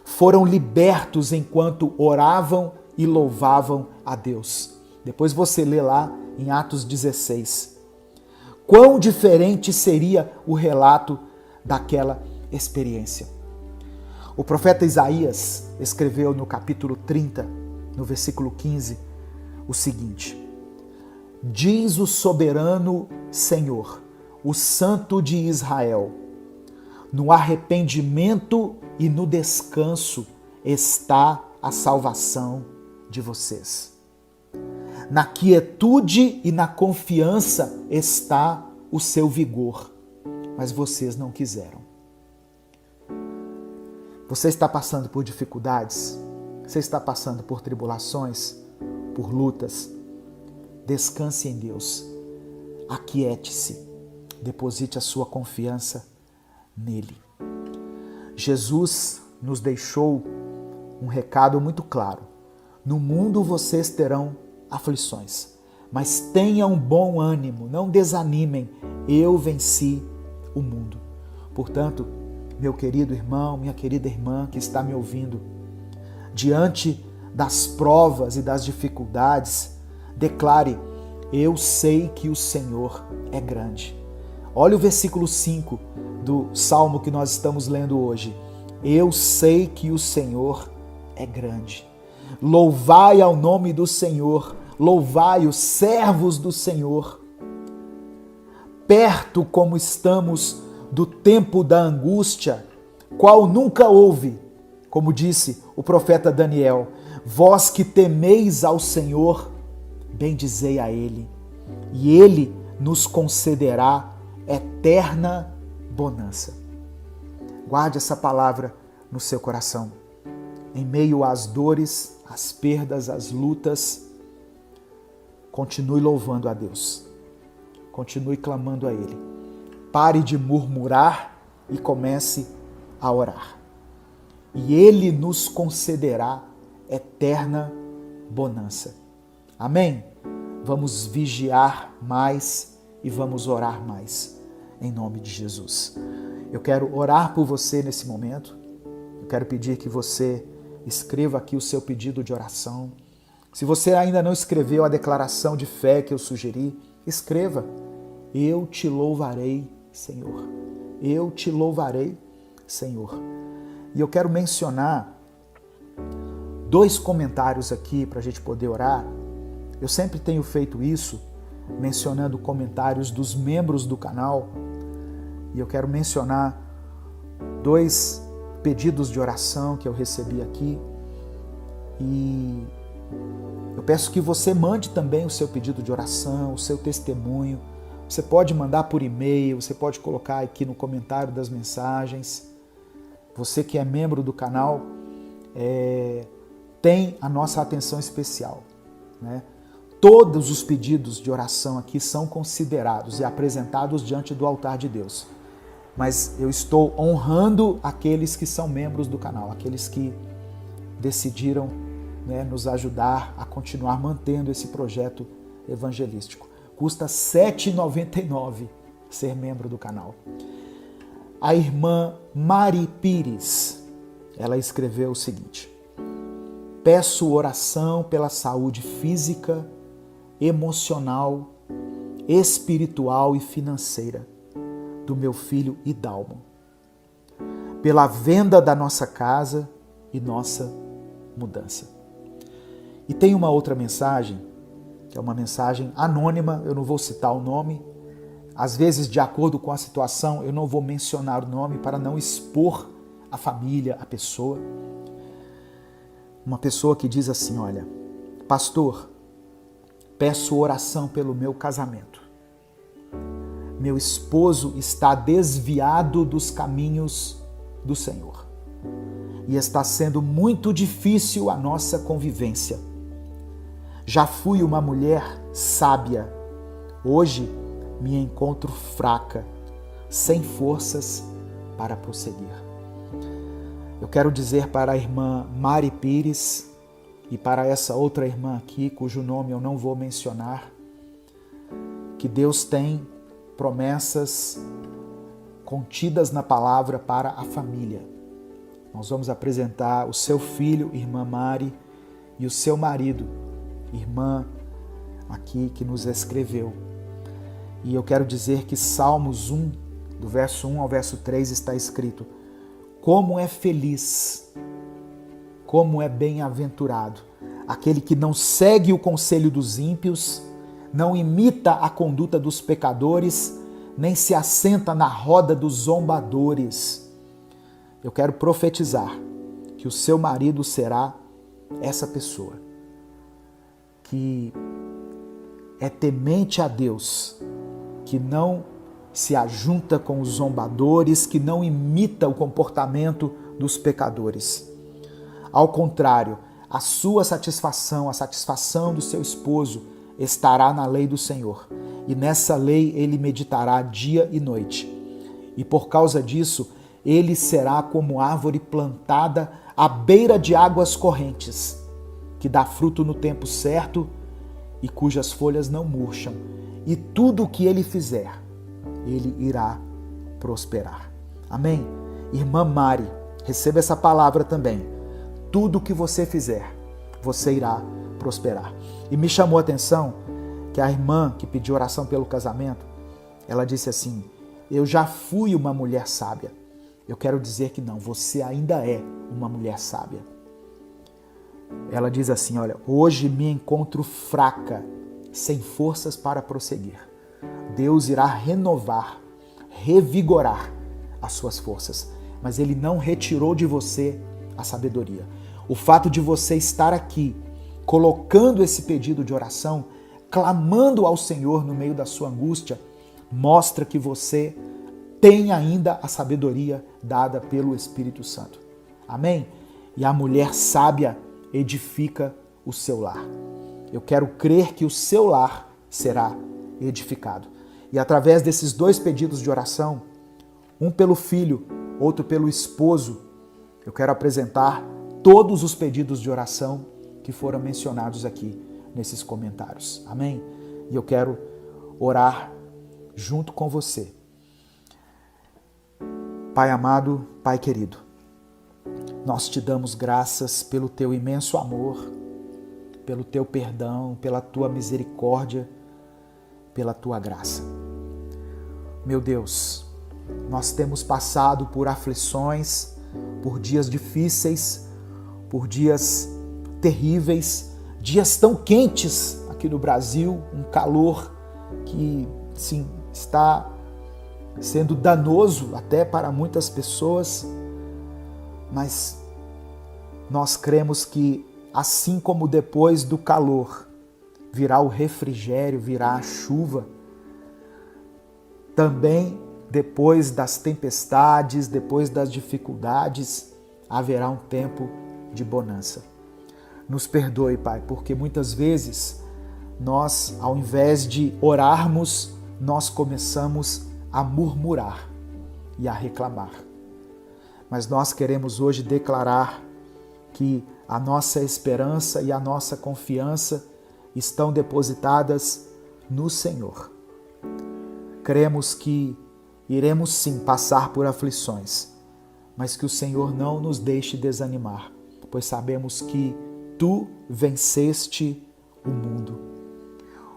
foram libertos enquanto oravam e louvavam a Deus. Depois você lê lá em Atos 16. Quão diferente seria o relato daquela experiência. O profeta Isaías escreveu no capítulo 30, no versículo 15, o seguinte: diz o soberano Senhor, o Santo de Israel, no arrependimento e no descanso está a salvação de vocês. Na quietude e na confiança está o seu vigor, mas vocês não quiseram. Você está passando por dificuldades? Você está passando por tribulações, por lutas? Descanse em Deus. Aquiete-se. Deposite a sua confiança nele. Jesus nos deixou um recado muito claro. No mundo vocês terão aflições, mas tenham bom ânimo, não desanimem. Eu venci o mundo. Portanto, meu querido irmão, minha querida irmã que está me ouvindo, diante das provas e das dificuldades, declare: eu sei que o Senhor é grande. Olha o versículo 5 do Salmo que nós estamos lendo hoje. Eu sei que o Senhor é grande. Louvai ao nome do Senhor, louvai os servos do Senhor. Perto como estamos do tempo da angústia, qual nunca houve, como disse o profeta Daniel, vós que temeis ao Senhor, bendizei a Ele, e Ele nos concederá eterna bonança. Guarde essa palavra no seu coração. Em meio às dores, às perdas, às lutas, continue louvando a Deus. Continue clamando a Ele. Pare de murmurar e comece a orar. E Ele nos concederá eterna bonança. Amém? Vamos vigiar mais e vamos orar mais, em nome de Jesus. Eu quero orar por você nesse momento. Eu quero pedir que você escreva aqui o seu pedido de oração. Se você ainda não escreveu a declaração de fé que eu sugeri, escreva. Eu te louvarei, Senhor. Eu te louvarei, Senhor. E eu quero mencionar 2 comentários aqui para a gente poder orar. Eu sempre tenho feito isso, mencionando comentários dos membros do canal. E eu quero mencionar 2 pedidos de oração que eu recebi aqui. E eu peço que você mande também o seu pedido de oração, o seu testemunho. Você pode mandar por e-mail, você pode colocar aqui no comentário das mensagens. Você que é membro do canal tem a nossa atenção especial, né? Todos os pedidos de oração aqui são considerados e apresentados diante do altar de Deus. Mas eu estou honrando aqueles que são membros do canal, aqueles que decidiram, né, nos ajudar a continuar mantendo esse projeto evangelístico. Custa R$ 7,99 ser membro do canal. A irmã Mari Pires, ela escreveu o seguinte: peço oração pela saúde física, emocional, espiritual e financeira do meu filho Idalmo, pela venda da nossa casa e nossa mudança. E tem uma outra mensagem, que é uma mensagem anônima, eu não vou citar o nome. às vezes, de acordo com a situação, eu não vou mencionar o nome para não expor a família, a pessoa. Uma pessoa que diz assim, olha, pastor, peço oração pelo meu casamento. Meu esposo está desviado dos caminhos do Senhor. E está sendo muito difícil a nossa convivência. Já fui uma mulher sábia. Hoje me encontro fraca, sem forças para prosseguir. Eu quero dizer para a irmã Mari Pires e para essa outra irmã aqui, cujo nome eu não vou mencionar, que Deus tem promessas contidas na palavra para a família. Nós vamos apresentar o seu filho, irmã Mari, e o seu marido, irmã aqui que nos escreveu. E eu quero dizer que Salmos 1, do verso 1 ao verso 3, está escrito: como é feliz, como é bem-aventurado aquele que não segue o conselho dos ímpios, não imita a conduta dos pecadores, nem se assenta na roda dos zombadores. Eu quero profetizar que o seu marido será essa pessoa que é temente a Deus, que não se ajunta com os zombadores, que não imita o comportamento dos pecadores. Ao contrário, a sua satisfação, a satisfação do seu esposo estará na lei do Senhor. E nessa lei ele meditará dia e noite. E por causa disso, ele será como árvore plantada à beira de águas correntes, que dá fruto no tempo certo e cujas folhas não murcham. E tudo o que ele fizer, ele irá prosperar. Amém? Irmã Mari, receba essa palavra também. Tudo o que você fizer, você irá prosperar. E me chamou a atenção que a irmã que pediu oração pelo casamento, ela disse assim: eu já fui uma mulher sábia. Eu quero dizer que não, você ainda é uma mulher sábia. Ela diz assim, olha, hoje me encontro fraca, sem forças para prosseguir. Deus irá renovar, revigorar as suas forças, mas Ele não retirou de você a sabedoria. O fato de você estar aqui, colocando esse pedido de oração, clamando ao Senhor no meio da sua angústia, mostra que você tem ainda a sabedoria dada pelo Espírito Santo. Amém? E a mulher sábia edifica o seu lar. Eu quero crer que o seu lar será edificado. E através desses dois pedidos de oração, um pelo filho, outro pelo esposo, eu quero apresentar todos os pedidos de oração que foram mencionados aqui nesses comentários. Amém? E eu quero orar junto com você. Pai amado, Pai querido, nós te damos graças pelo teu imenso amor, pelo teu perdão, pela tua misericórdia, pela tua graça. Meu Deus, nós temos passado por aflições, por dias difíceis, por dias terríveis, dias tão quentes aqui no Brasil, um calor que sim, está sendo danoso até para muitas pessoas, mas nós cremos que assim como depois do calor virá o refrigério, virá a chuva, também depois das tempestades, depois das dificuldades, haverá um tempo de bonança. Nos perdoe, Pai, porque muitas vezes nós, ao invés de orarmos, nós começamos a murmurar e a reclamar. Mas nós queremos hoje declarar que a nossa esperança e a nossa confiança estão depositadas no Senhor. Cremos que iremos sim passar por aflições, mas que o Senhor não nos deixe desanimar, pois sabemos que Tu venceste o mundo.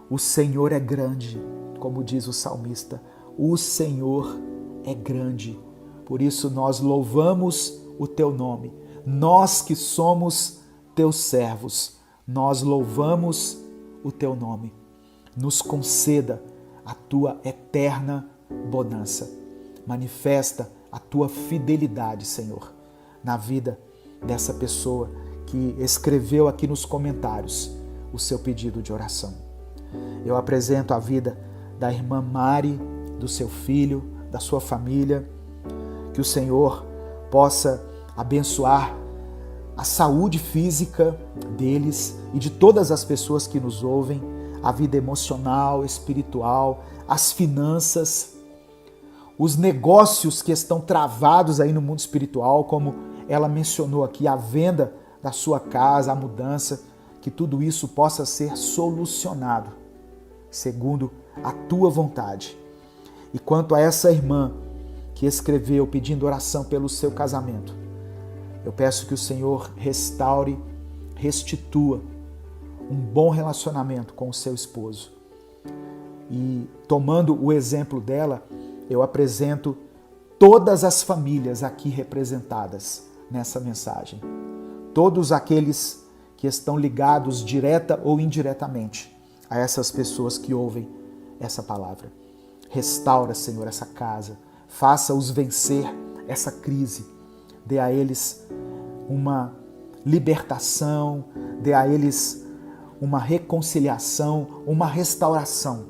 O Senhor é grande, como diz o salmista, o Senhor é grande. Por isso nós louvamos o Teu nome. Nós que somos Teus servos, nós louvamos o Teu nome. Nos conceda a tua eterna bonança. Manifesta a tua fidelidade, Senhor, na vida dessa pessoa que escreveu aqui nos comentários o seu pedido de oração. Eu apresento a vida da irmã Mari, do seu filho, da sua família, que o Senhor possa abençoar a saúde física deles e de todas as pessoas que nos ouvem, a vida emocional, espiritual, as finanças, os negócios que estão travados aí no mundo espiritual, como ela mencionou aqui, a venda da sua casa, a mudança, que tudo isso possa ser solucionado segundo a tua vontade. E quanto a essa irmã que escreveu pedindo oração pelo seu casamento, eu peço que o Senhor restaure, restitua um bom relacionamento com o seu esposo. E tomando o exemplo dela, eu apresento todas as famílias aqui representadas nessa mensagem. Todos aqueles que estão ligados direta ou indiretamente a essas pessoas que ouvem essa palavra. Restaura, Senhor, essa casa. Faça-os vencer essa crise. Dê a eles uma libertação, dê a eles uma reconciliação, uma restauração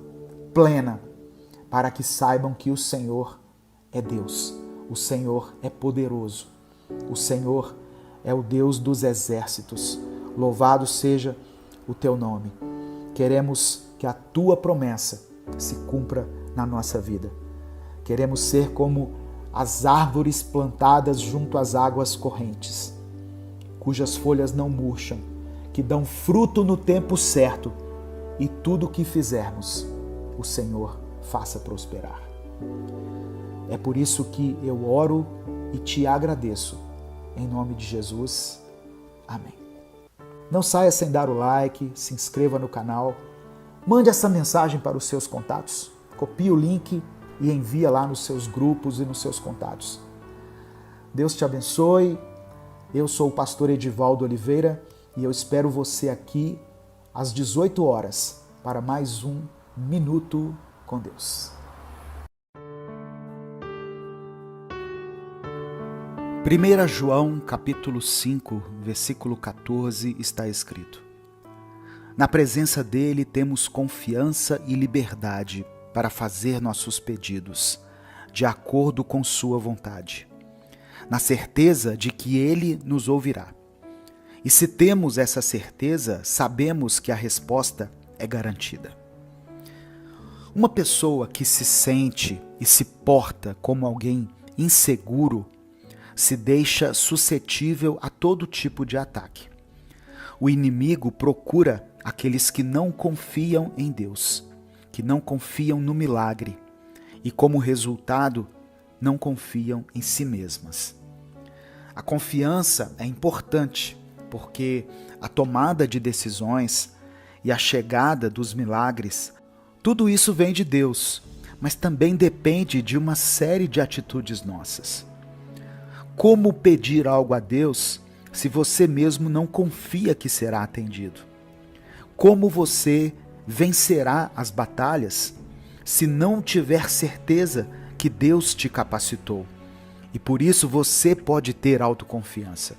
plena, para que saibam que o Senhor é Deus, o Senhor é poderoso, o Senhor é o Deus dos exércitos. Louvado seja o teu nome. Queremos que a tua promessa se cumpra na nossa vida. Queremos ser como as árvores plantadas junto às águas correntes, cujas folhas não murcham, que dão fruto no tempo certo, e tudo o que fizermos, o Senhor faça prosperar. É por isso que eu oro e te agradeço. Em nome de Jesus. Amém. Não saia sem dar o like, se inscreva no canal, mande essa mensagem para os seus contatos, copie o link e envia lá nos seus grupos e nos seus contatos. Deus te abençoe. Eu sou o pastor Edivaldo Oliveira e eu espero você aqui às 18 horas para mais um Minuto com Deus. 1 João capítulo 5, versículo 14 está escrito: Na presença dele temos confiança e liberdade para fazer nossos pedidos, de acordo com sua vontade, na certeza de que ele nos ouvirá. E se temos essa certeza, sabemos que a resposta é garantida. Uma pessoa que se sente e se porta como alguém inseguro se deixa suscetível a todo tipo de ataque. O inimigo procura aqueles que não confiam em Deus, que não confiam no milagre e, como resultado, não confiam em si mesmas. A confiança é importante porque a tomada de decisões e a chegada dos milagres, tudo isso vem de Deus, mas também depende de uma série de atitudes nossas. Como pedir algo a Deus se você mesmo não confia que será atendido? Como você vencerá as batalhas se não tiver certeza que Deus te capacitou? E por isso você pode ter autoconfiança.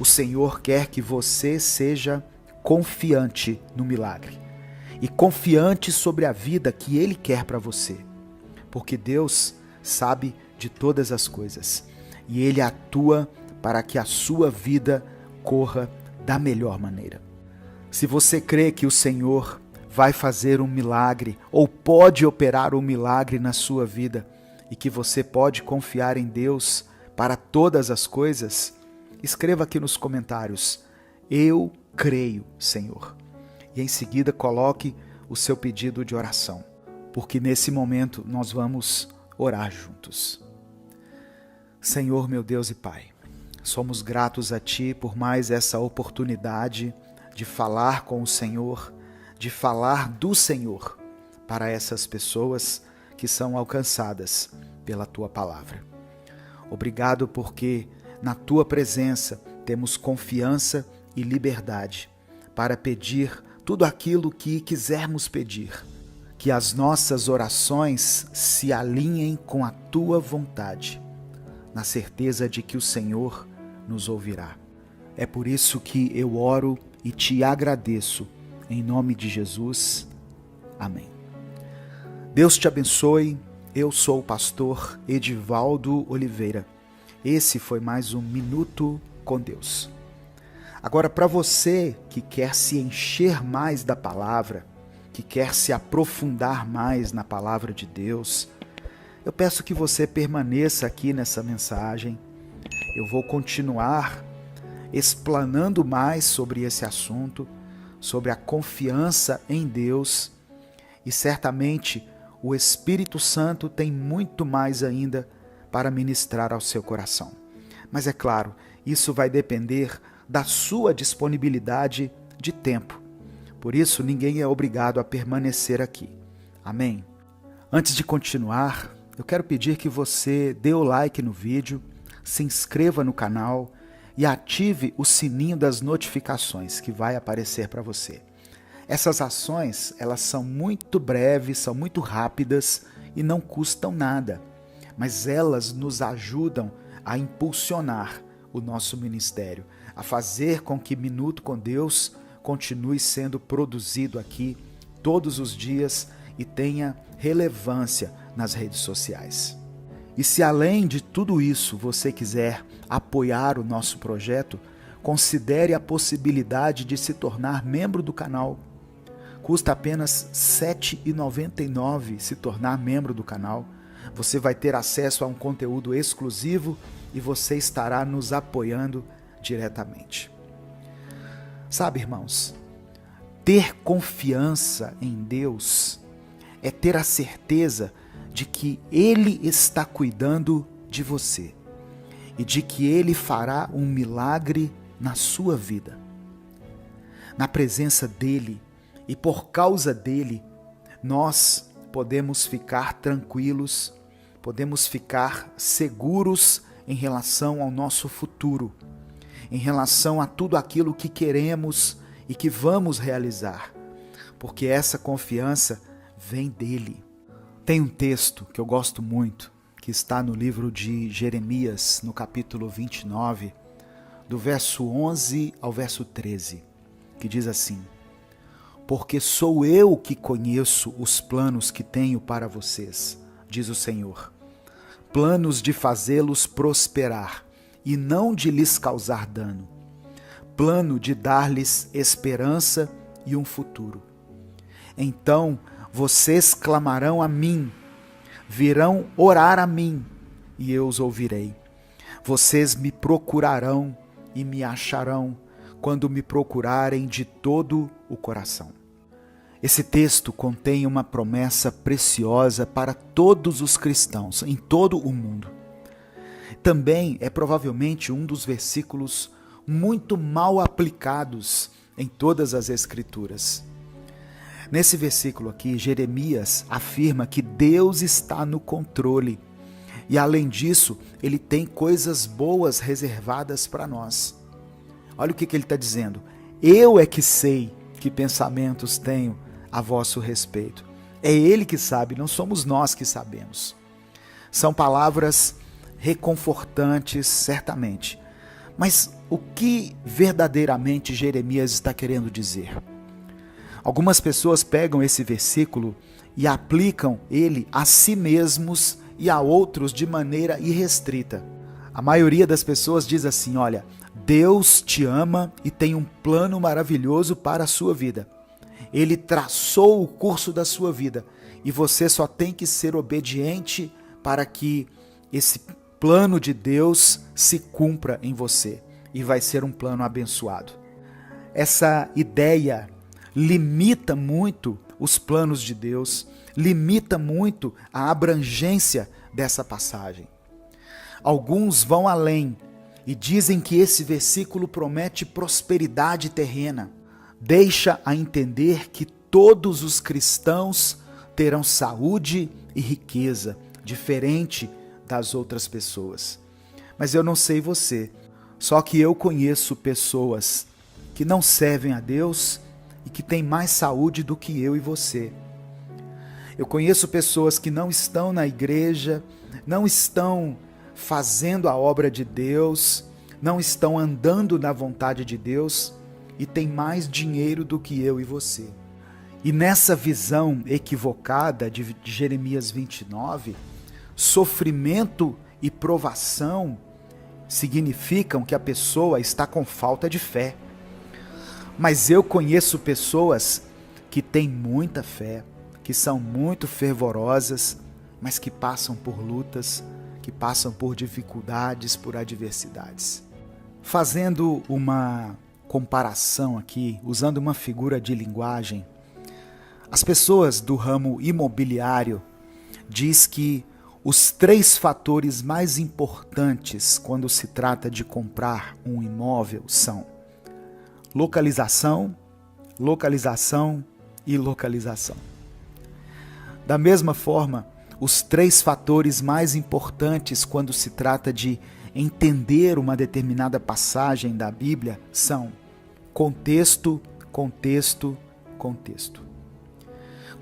O Senhor quer que você seja confiante no milagre e confiante sobre a vida que Ele quer para você, porque Deus sabe de todas as coisas e Ele atua para que a sua vida corra da melhor maneira. Se você crê que o Senhor vai fazer um milagre ou pode operar um milagre na sua vida e que você pode confiar em Deus para todas as coisas, escreva aqui nos comentários: eu creio, Senhor. E em seguida coloque o seu pedido de oração, porque nesse momento nós vamos orar juntos. Senhor, meu Deus e Pai, somos gratos a Ti por mais essa oportunidade de falar com o Senhor, de falar do Senhor para essas pessoas que são alcançadas pela Tua palavra. Obrigado porque na Tua presença temos confiança e liberdade para pedir tudo aquilo que quisermos pedir, que as nossas orações se alinhem com a tua vontade, na certeza de que o Senhor nos ouvirá. É por isso que eu oro e te agradeço, em nome de Jesus. Amém. Deus te abençoe. Eu sou o pastor Edivaldo Oliveira. Esse foi mais um Minuto com Deus. Agora, para você que quer se encher mais da palavra, que quer se aprofundar mais na palavra de Deus, eu peço que você permaneça aqui nessa mensagem. Eu vou continuar explanando mais sobre esse assunto, sobre a confiança em Deus, e certamente o Espírito Santo tem muito mais ainda para ministrar ao seu coração. Mas é claro, isso vai depender da sua disponibilidade de tempo. Por isso, ninguém é obrigado a permanecer aqui. Amém? Antes de continuar, eu quero pedir que você dê o like no vídeo, se inscreva no canal e ative o sininho das notificações que vai aparecer para você. Essas ações, elas são muito breves, são muito rápidas e não custam nada, mas elas nos ajudam a impulsionar o nosso ministério, a fazer com que Minuto com Deus continue sendo produzido aqui todos os dias e tenha relevância nas redes sociais. E se além de tudo isso você quiser apoiar o nosso projeto, considere a possibilidade de se tornar membro do canal. Custa apenas R$ 7,99 se tornar membro do canal. Você vai ter acesso a um conteúdo exclusivo e você estará nos apoiando diretamente. Sabe, irmãos, ter confiança em Deus é ter a certeza de que Ele está cuidando de você e de que Ele fará um milagre na sua vida. Na presença dEle e por causa dEle, nós podemos ficar tranquilos, podemos ficar seguros em relação ao nosso futuro, em relação a tudo aquilo que queremos e que vamos realizar, porque essa confiança vem dEle. Tem um texto que eu gosto muito, que está no livro de Jeremias, no capítulo 29, do verso 11 ao verso 13, que diz assim: porque sou eu que conheço os planos que tenho para vocês, diz o Senhor, planos de fazê-los prosperar e não de lhes causar dano, plano de dar-lhes esperança e um futuro. Então vocês clamarão a mim, virão orar a mim e eu os ouvirei. Vocês me procurarão e me acharão quando me procurarem de todo o coração. Esse texto contém uma promessa preciosa para todos os cristãos em todo o mundo. Também é provavelmente um dos versículos muito mal aplicados em todas as Escrituras. Nesse versículo aqui, Jeremias afirma que Deus está no controle e, além disso, Ele tem coisas boas reservadas para nós. Olha o que ele está dizendo: eu é que sei que pensamentos tenho a vosso respeito. É Ele que sabe, não somos nós que sabemos. São palavras reconfortantes, certamente. Mas o que verdadeiramente Jeremias está querendo dizer? Algumas pessoas pegam esse versículo e aplicam ele a si mesmos e a outros de maneira irrestrita. A maioria das pessoas diz assim: olha, Deus te ama e tem um plano maravilhoso para a sua vida. Ele traçou o curso da sua vida e você só tem que ser obediente para que esse plano de Deus se cumpra em você e vai ser um plano abençoado. Essa ideia limita muito os planos de Deus, limita muito a abrangência dessa passagem. Alguns vão além e dizem que esse versículo promete prosperidade terrena. Deixa a entender que todos os cristãos terão saúde e riqueza, diferente das outras pessoas. Mas eu não sei você, só que eu conheço pessoas que não servem a Deus e que têm mais saúde do que eu e você. Eu conheço pessoas que não estão na igreja, não estão fazendo a obra de Deus, não estão andando na vontade de Deus e têm mais dinheiro do que eu e você. E nessa visão equivocada de Jeremias 29, sofrimento e provação significam que a pessoa está com falta de fé. Mas eu conheço pessoas que têm muita fé, que são muito fervorosas, mas que passam por lutas, que passam por dificuldades, por adversidades. Fazendo uma comparação aqui, usando uma figura de linguagem, as pessoas do ramo imobiliário diz que os 3 fatores mais importantes quando se trata de comprar um imóvel são localização, localização e localização. Da mesma forma, os 3 fatores mais importantes quando se trata de entender uma determinada passagem da Bíblia são contexto, contexto, contexto.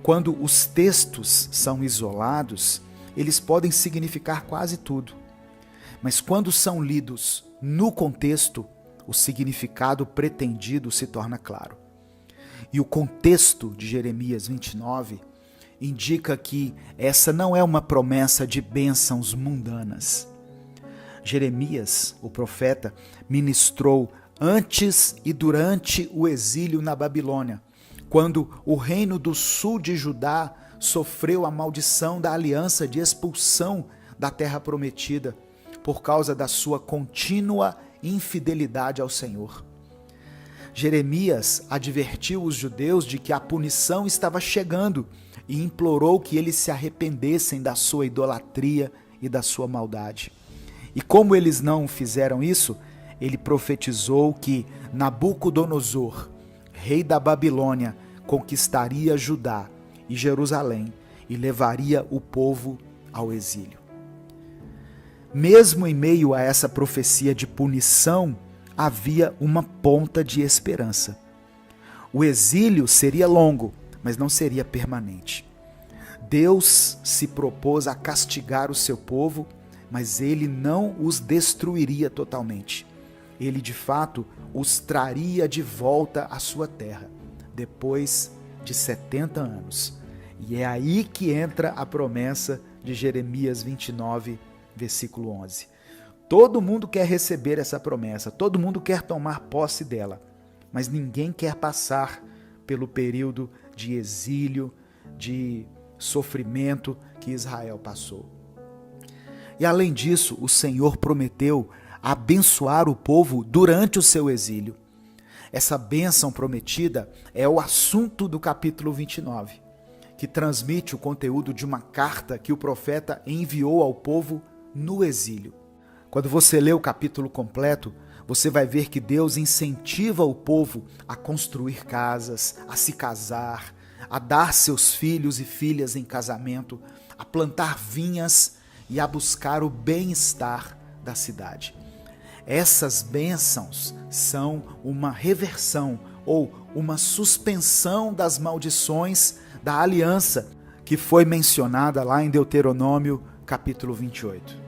Quando os textos são isolados, eles podem significar quase tudo. Mas quando são lidos no contexto, o significado pretendido se torna claro. E o contexto de Jeremias 29 indica que essa não é uma promessa de bênçãos mundanas. Jeremias, o profeta, ministrou antes e durante o exílio na Babilônia, quando o reino do sul de Judá sofreu a maldição da aliança de expulsão da terra prometida por causa da sua contínua infidelidade ao Senhor. Jeremias advertiu os judeus de que a punição estava chegando e implorou que eles se arrependessem da sua idolatria e da sua maldade. E como eles não fizeram isso, ele profetizou que Nabucodonosor, rei da Babilônia, conquistaria Judá e Jerusalém e levaria o povo ao exílio. Mesmo em meio a essa profecia de punição, havia uma ponta de esperança. O exílio seria longo, mas não seria permanente. Deus se propôs a castigar o seu povo, mas ele não os destruiria totalmente. Ele, de fato, os traria de volta à sua terra, depois de 70 anos. E é aí que entra a promessa de Jeremias 29, versículo 11. Todo mundo quer receber essa promessa, todo mundo quer tomar posse dela, mas ninguém quer passar pelo período de exílio, de sofrimento que Israel passou. E além disso, o Senhor prometeu abençoar o povo durante o seu exílio. Essa bênção prometida é o assunto do capítulo 29, que transmite o conteúdo de uma carta que o profeta enviou ao povo no exílio. Quando você lê o capítulo completo, você vai ver que Deus incentiva o povo a construir casas, a se casar, a dar seus filhos e filhas em casamento, a plantar vinhas e a buscar o bem-estar da cidade. Essas bênçãos são uma reversão ou uma suspensão das maldições da aliança que foi mencionada lá em Deuteronômio capítulo 28.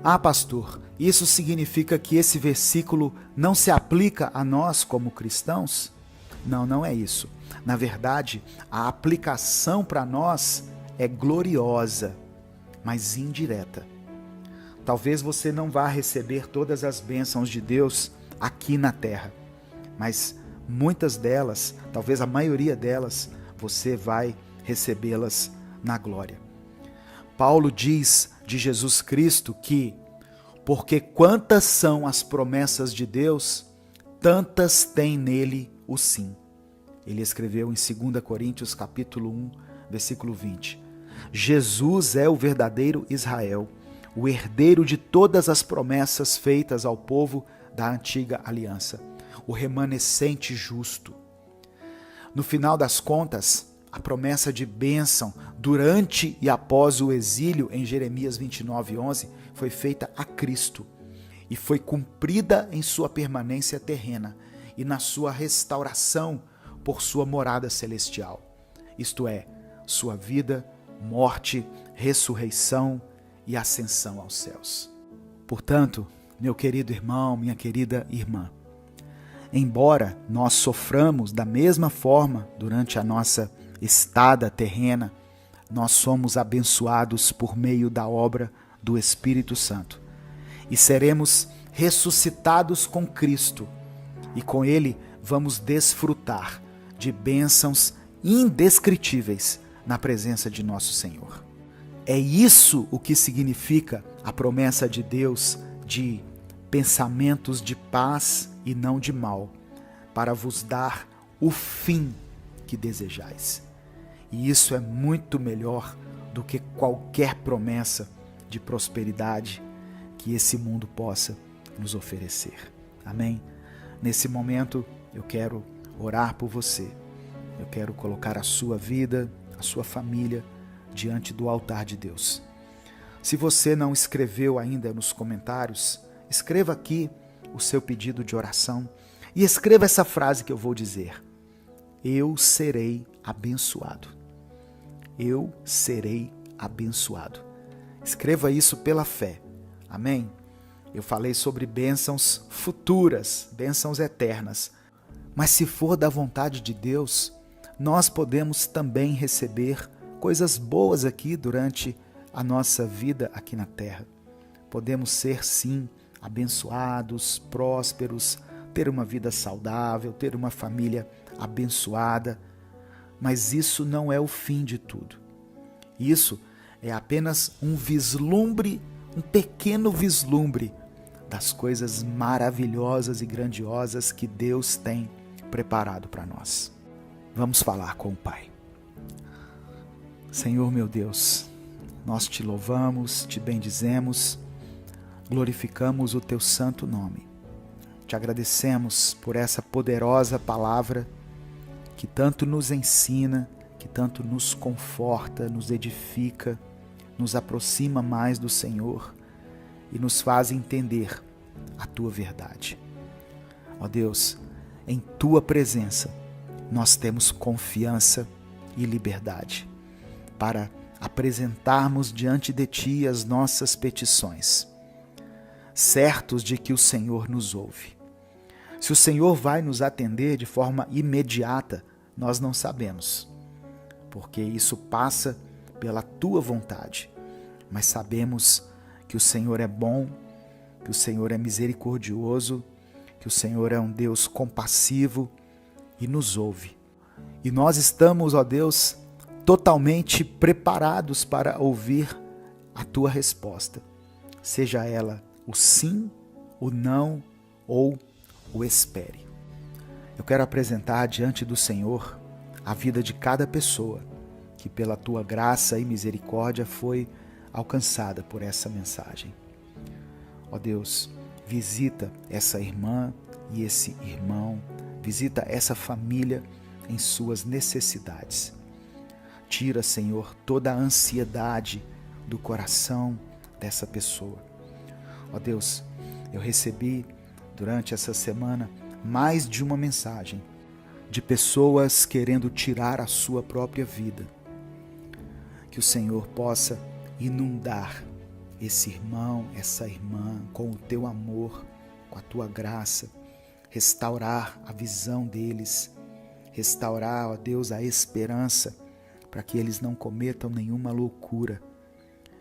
Ah, pastor, isso significa que esse versículo não se aplica a nós como cristãos? Não, não é isso. Na verdade, a aplicação para nós é gloriosa, mas indireta. Talvez você não vá receber todas as bênçãos de Deus aqui na terra, mas muitas delas, talvez a maioria delas, você vai recebê-las na glória. Paulo diz de Jesus Cristo que, porque quantas são as promessas de Deus, tantas tem nele o sim. Ele escreveu em 2 Coríntios capítulo 1, versículo 20. Jesus é o verdadeiro Israel, o herdeiro de todas as promessas feitas ao povo da antiga aliança, o remanescente justo. No final das contas, a promessa de bênção durante e após o exílio em Jeremias 29:11 foi feita a Cristo e foi cumprida em sua permanência terrena e na sua restauração por sua morada celestial, isto é, sua vida, morte, ressurreição e ascensão aos céus. Portanto, meu querido irmão, minha querida irmã, embora nós soframos da mesma forma durante a nossa estada terrena, nós somos abençoados por meio da obra do Espírito Santo e seremos ressuscitados com Cristo, e com Ele vamos desfrutar de bênçãos indescritíveis na presença de nosso Senhor. É isso o que significa a promessa de Deus de pensamentos de paz e não de mal, para vos dar o fim que desejais. E isso é muito melhor do que qualquer promessa de prosperidade que esse mundo possa nos oferecer. Amém? Nesse momento eu quero orar por você. Eu quero colocar a sua vida, a sua família diante do altar de Deus. Se você não escreveu ainda nos comentários, escreva aqui o seu pedido de oração e escreva essa frase que eu vou dizer: eu serei abençoado. Eu serei abençoado. Escreva isso pela fé. Amém? Eu falei sobre bênçãos futuras, bênçãos eternas. Mas se for da vontade de Deus, nós podemos também receber coisas boas aqui durante a nossa vida aqui na terra. Podemos ser, sim, abençoados, prósperos, ter uma vida saudável, ter uma família abençoada, mas isso não é o fim de tudo. Isso é apenas um vislumbre, um pequeno vislumbre das coisas maravilhosas e grandiosas que Deus tem preparado para nós. Vamos falar com o Pai. Senhor meu Deus, nós te louvamos, te bendizemos, glorificamos o teu santo nome. Te agradecemos por essa poderosa palavra que tanto nos ensina, que tanto nos conforta, nos edifica, nos aproxima mais do Senhor e nos faz entender a tua verdade. Ó Deus, em tua presença nós temos confiança e liberdade para apresentarmos diante de ti as nossas petições, certos de que o Senhor nos ouve. Se o Senhor vai nos atender de forma imediata, nós não sabemos, porque isso passa pela tua vontade, mas sabemos que o Senhor é bom, que o Senhor é misericordioso, que o Senhor é um Deus compassivo e nos ouve. E nós estamos, ó Deus, totalmente preparados para ouvir a tua resposta, seja ela o sim, o não ou o espere. Eu quero apresentar diante do Senhor a vida de cada pessoa que pela tua graça e misericórdia foi alcançada por essa mensagem. Ó Deus, visita essa irmã e esse irmão, visita essa família em suas necessidades. Tira, Senhor, toda a ansiedade do coração dessa pessoa. Ó Deus, eu recebi durante essa semana mais de uma mensagem de pessoas querendo tirar a sua própria vida. Que o Senhor possa inundar esse irmão, essa irmã com o teu amor, com a tua graça, restaurar a visão deles, restaurar, ó Deus, a esperança para que eles não cometam nenhuma loucura,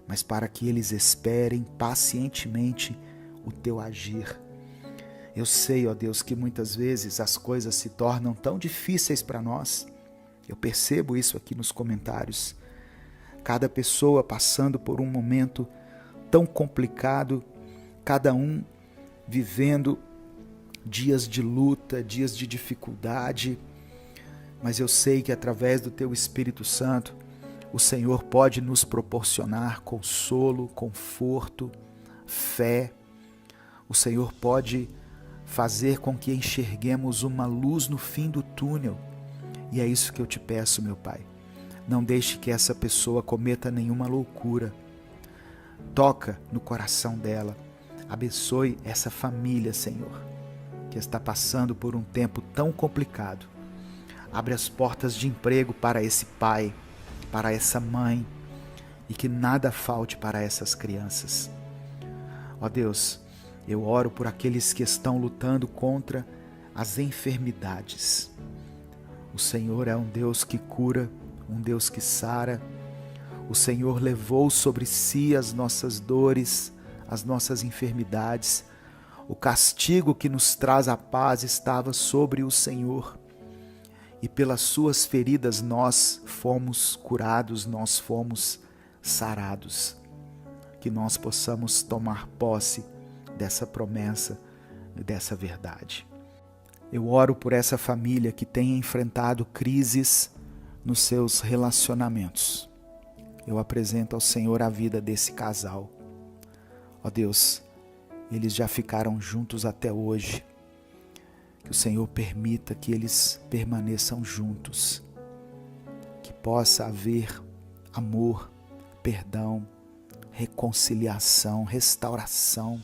mas para que eles esperem pacientemente o teu agir. Eu sei, ó Deus, que muitas vezes as coisas se tornam tão difíceis para nós. Eu percebo isso aqui nos comentários. Cada pessoa passando por um momento tão complicado, cada um vivendo dias de luta, dias de dificuldade, mas eu sei que através do teu Espírito Santo, o Senhor pode nos proporcionar consolo, conforto, fé. O Senhor pode fazer com que enxerguemos uma luz no fim do túnel. E é isso que eu te peço, meu Pai. Não deixe que essa pessoa cometa nenhuma loucura. Toca no coração dela. Abençoe essa família, Senhor, que está passando por um tempo tão complicado. Abre as portas de emprego para esse pai, para essa mãe. e que nada falte para essas crianças. Ó Deus, eu oro por aqueles que estão lutando contra as enfermidades. O Senhor é um Deus que cura, um Deus que sara. O Senhor levou sobre si as nossas dores, as nossas enfermidades. O castigo que nos traz a paz estava sobre o Senhor. E pelas suas feridas nós fomos curados, nós fomos sarados. Que nós possamos tomar posse dessa promessa e dessa verdade. Eu oro por essa família que tem enfrentado crises nos seus relacionamentos. Eu apresento ao Senhor a vida desse casal. Ó Deus, eles já ficaram juntos até hoje. Que o Senhor permita que eles permaneçam juntos. Que possa haver amor, perdão, reconciliação, restauração.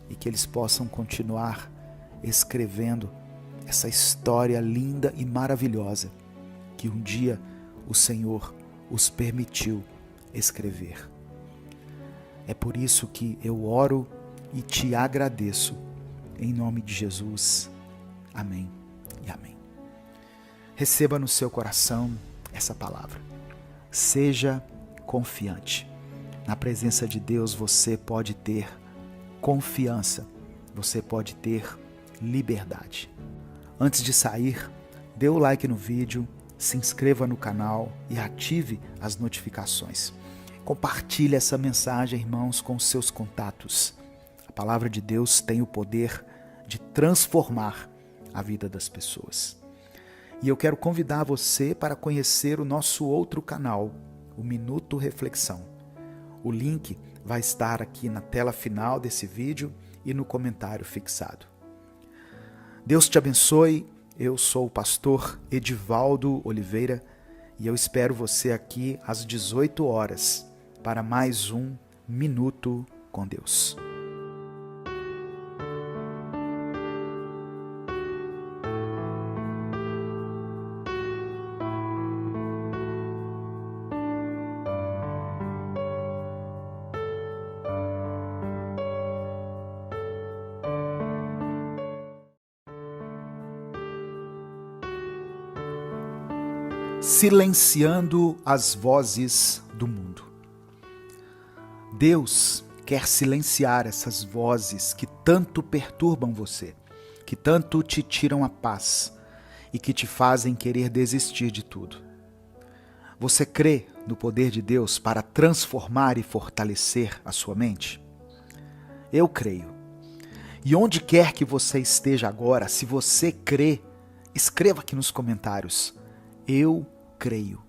E que eles possam continuar escrevendo essa história linda e maravilhosa que um dia o Senhor os permitiu escrever. É por isso que eu oro e te agradeço, em nome de Jesus. Amém e amém. Receba no seu coração essa palavra. Seja confiante. Na presença de Deus você pode ter confiança, você pode ter liberdade. Antes de sair, dê o like no vídeo, se inscreva no canal e ative as notificações. Compartilhe essa mensagem, irmãos, com seus contatos. A palavra de Deus tem o poder de transformar a vida das pessoas. E eu quero convidar você para conhecer o nosso outro canal, o Minuto Reflexão. O link vai estar aqui na tela final desse vídeo e no comentário fixado. Deus te abençoe. Eu sou o pastor Edivaldo Oliveira e eu espero você aqui às 18 horas para mais um Minuto com Deus. Silenciando as vozes do mundo. Deus quer silenciar essas vozes que tanto perturbam você, que tanto te tiram a paz e que te fazem querer desistir de tudo. Você crê no poder de Deus para transformar e fortalecer a sua mente? Eu creio. E onde quer que você esteja agora, se você crê, escreva aqui nos comentários: eu creio.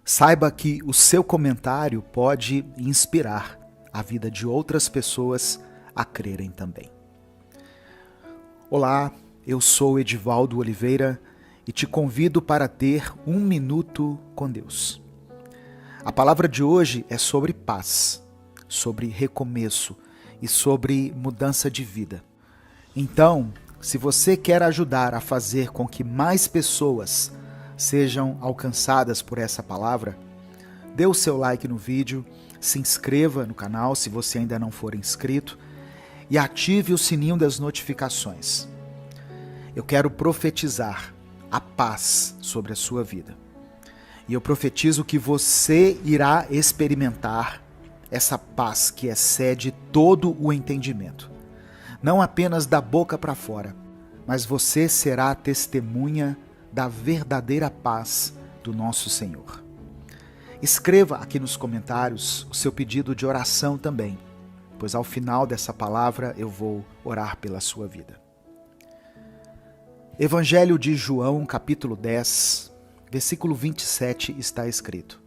Saiba que o seu comentário pode inspirar a vida de outras pessoas a crerem também. Olá, eu sou Edivaldo Oliveira e te convido para ter um minuto com Deus. A palavra de hoje é sobre paz, sobre recomeço e sobre mudança de vida. Então, se você quer ajudar a fazer com que mais pessoas sejam alcançadas por essa palavra, dê o seu like no vídeo, se inscreva no canal se você ainda não for inscrito e ative o sininho das notificações. Eu quero profetizar a paz sobre a sua vida. E eu profetizo que você irá experimentar essa paz que excede todo o entendimento. Não apenas da boca para fora, mas você será testemunha da verdadeira paz do nosso Senhor. Escreva aqui nos comentários o seu pedido de oração também, pois ao final dessa palavra eu vou orar pela sua vida. Evangelho de João, capítulo 10, versículo 27 está escrito: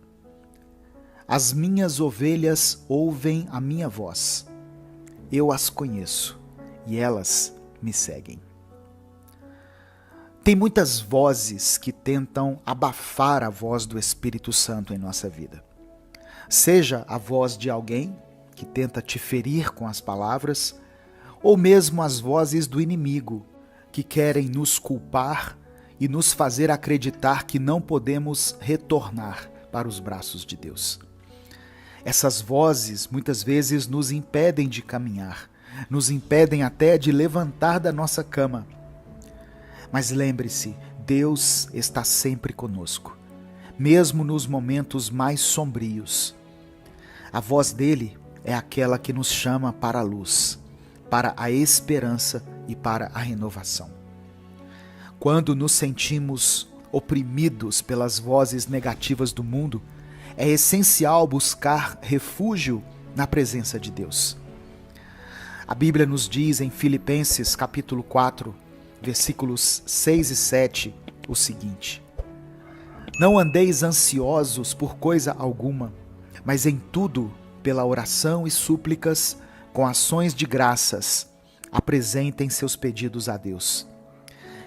As minhas ovelhas ouvem a minha voz, eu as conheço e elas me seguem. Tem muitas vozes que tentam abafar a voz do Espírito Santo em nossa vida. Seja a voz de alguém que tenta te ferir com as palavras, ou mesmo as vozes do inimigo que querem nos culpar e nos fazer acreditar que não podemos retornar para os braços de Deus. Essas vozes muitas vezes nos impedem de caminhar, nos impedem até de levantar da nossa cama. Mas lembre-se, Deus está sempre conosco, mesmo nos momentos mais sombrios. A voz dele é aquela que nos chama para a luz, para a esperança e para a renovação. Quando nos sentimos oprimidos pelas vozes negativas do mundo, é essencial buscar refúgio na presença de Deus. A Bíblia nos diz em Filipenses capítulo 4, versículos 6 e 7, o seguinte: Não andeis ansiosos por coisa alguma, mas em tudo, pela oração e súplicas, com ações de graças, apresentem seus pedidos a Deus.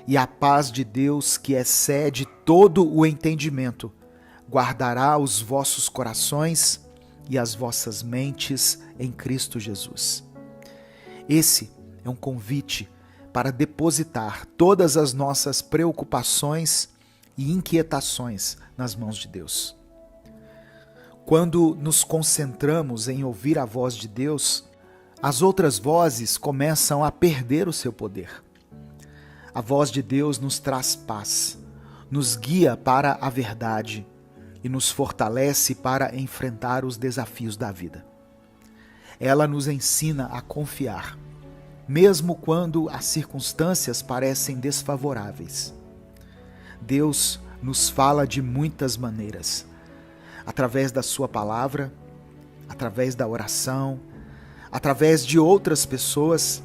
E a paz de Deus, que excede todo o entendimento, guardará os vossos corações e as vossas mentes em Cristo Jesus. Esse é um convite para depositar todas as nossas preocupações e inquietações nas mãos de Deus. Quando nos concentramos em ouvir a voz de Deus, as outras vozes começam a perder o seu poder. A voz de Deus nos traz paz, nos guia para a verdade e nos fortalece para enfrentar os desafios da vida. Ela nos ensina a confiar, mesmo quando as circunstâncias parecem desfavoráveis. Deus nos fala de muitas maneiras, através da sua palavra, através da oração, através de outras pessoas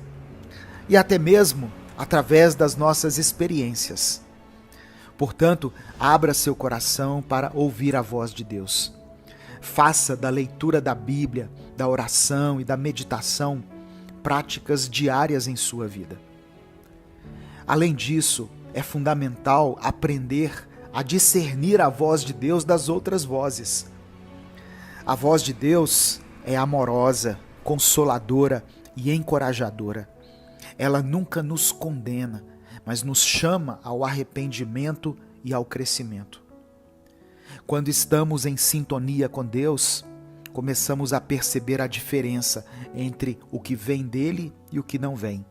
e até mesmo através das nossas experiências. Portanto, abra seu coração para ouvir a voz de Deus. Faça da leitura da Bíblia, da oração e da meditação práticas diárias em sua vida. Além disso, é fundamental aprender a discernir a voz de Deus das outras vozes. A voz de Deus é amorosa, consoladora e encorajadora. Ela nunca nos condena, mas nos chama ao arrependimento e ao crescimento. Quando estamos em sintonia com Deus, começamos a perceber a diferença entre o que vem dele e o que não vem.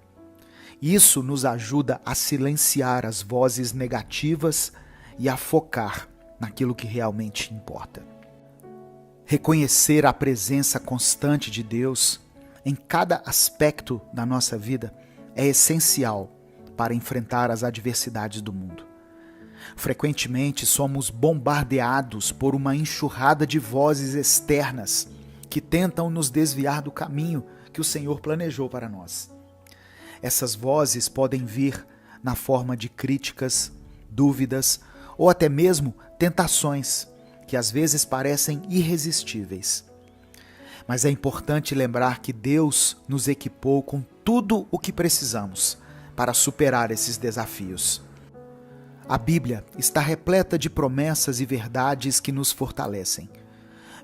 Isso nos ajuda a silenciar as vozes negativas e a focar naquilo que realmente importa. Reconhecer a presença constante de Deus em cada aspecto da nossa vida é essencial para enfrentar as adversidades do mundo. Frequentemente somos bombardeados por uma enxurrada de vozes externas que tentam nos desviar do caminho que o Senhor planejou para nós. Essas vozes podem vir na forma de críticas, dúvidas ou até mesmo tentações que às vezes parecem irresistíveis. Mas é importante lembrar que Deus nos equipou com tudo o que precisamos para superar esses desafios. A Bíblia está repleta de promessas e verdades que nos fortalecem.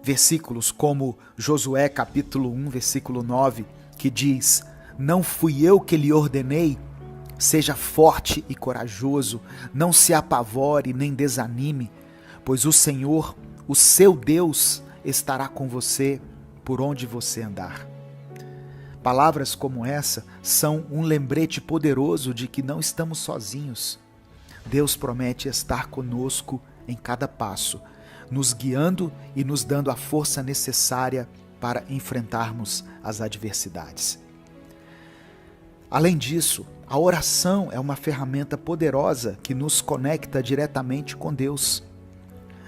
Versículos como Josué capítulo 1, versículo 9, que diz: Não fui eu que lhe ordenei? Seja forte e corajoso, não se apavore nem desanime, pois o Senhor, o seu Deus, estará com você por onde você andar. Palavras como essa são um lembrete poderoso de que não estamos sozinhos. Deus promete estar conosco em cada passo, nos guiando e nos dando a força necessária para enfrentarmos as adversidades. Além disso, a oração é uma ferramenta poderosa que nos conecta diretamente com Deus.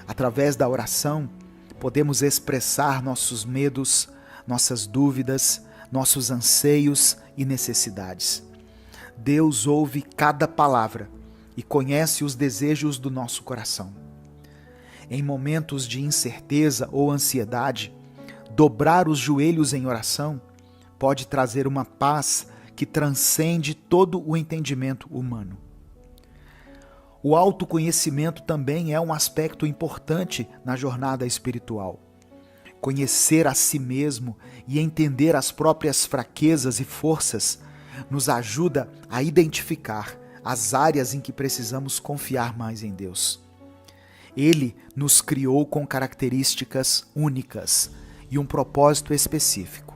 Através da oração, podemos expressar nossos medos, nossas dúvidas, nossos anseios e necessidades. Deus ouve cada palavra e conhece os desejos do nosso coração. Em momentos de incerteza ou ansiedade, dobrar os joelhos em oração pode trazer uma paz que transcende todo o entendimento humano. O autoconhecimento também é um aspecto importante na jornada espiritual. Conhecer a si mesmo e entender as próprias fraquezas e forças nos ajuda a identificar as áreas em que precisamos confiar mais em Deus. Ele nos criou com características únicas e um propósito específico.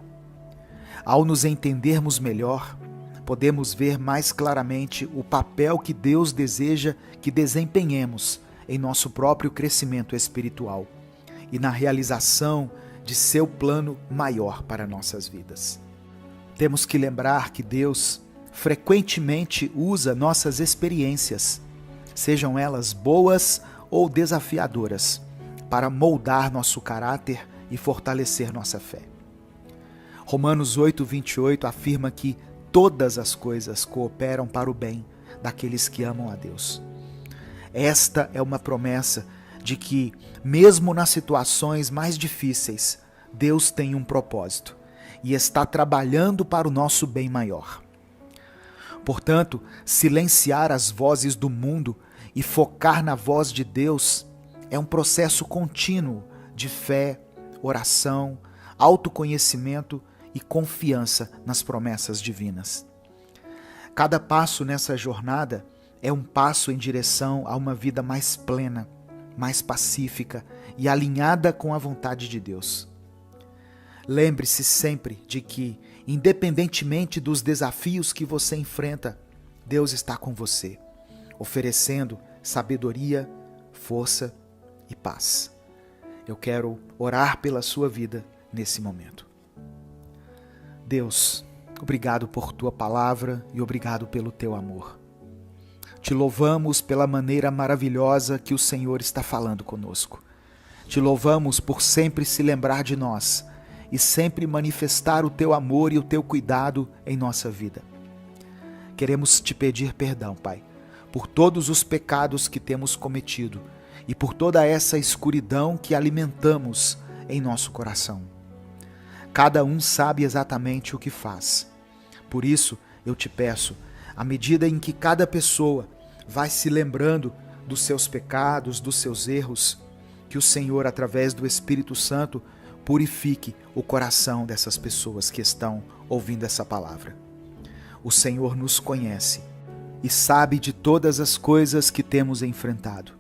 Ao nos entendermos melhor, podemos ver mais claramente o papel que Deus deseja que desempenhemos em nosso próprio crescimento espiritual e na realização de seu plano maior para nossas vidas. Temos que lembrar que Deus frequentemente usa nossas experiências, sejam elas boas ou desafiadoras, para moldar nosso caráter e fortalecer nossa fé. Romanos 8:28 afirma que todas as coisas cooperam para o bem daqueles que amam a Deus. Esta é uma promessa de que, mesmo nas situações mais difíceis, Deus tem um propósito e está trabalhando para o nosso bem maior. Portanto, silenciar as vozes do mundo e focar na voz de Deus é um processo contínuo de fé, oração, autoconhecimento e confiança nas promessas divinas. Cada passo nessa jornada é um passo em direção a uma vida mais plena, mais pacífica e alinhada com a vontade de Deus. Lembre-se sempre de que, independentemente dos desafios que você enfrenta, Deus está com você, oferecendo sabedoria, força e paz. Eu quero orar pela sua vida nesse momento. Deus, obrigado por tua palavra e obrigado pelo teu amor. Te louvamos pela maneira maravilhosa que o Senhor está falando conosco. Te louvamos por sempre se lembrar de nós e sempre manifestar o teu amor e o teu cuidado em nossa vida. Queremos te pedir perdão, Pai, por todos os pecados que temos cometido e por toda essa escuridão que alimentamos em nosso coração. Cada um sabe exatamente o que faz. Por isso, eu te peço, à medida em que cada pessoa vai se lembrando dos seus pecados, dos seus erros, que o Senhor, através do Espírito Santo, purifique o coração dessas pessoas que estão ouvindo essa palavra. O Senhor nos conhece e sabe de todas as coisas que temos enfrentado.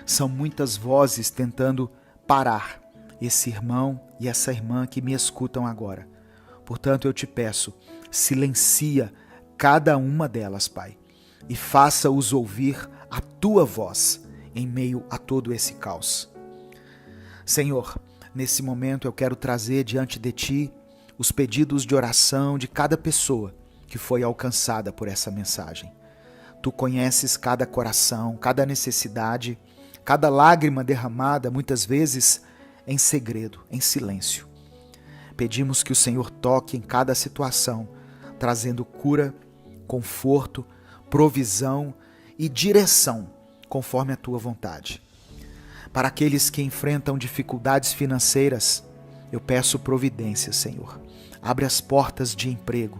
São muitas vozes tentando parar esse irmão e essa irmã que me escutam agora. Portanto, eu te peço, silencia cada uma delas, Pai, e faça-os ouvir a tua voz em meio a todo esse caos. Senhor, nesse momento eu quero trazer diante de ti os pedidos de oração de cada pessoa que foi alcançada por essa mensagem. Tu conheces cada coração, cada necessidade, cada lágrima derramada, muitas vezes em segredo, em silêncio. Pedimos que o Senhor toque em cada situação, trazendo cura, conforto, provisão e direção, conforme a tua vontade. Para aqueles que enfrentam dificuldades financeiras, eu peço providência, Senhor. Abre as portas de emprego,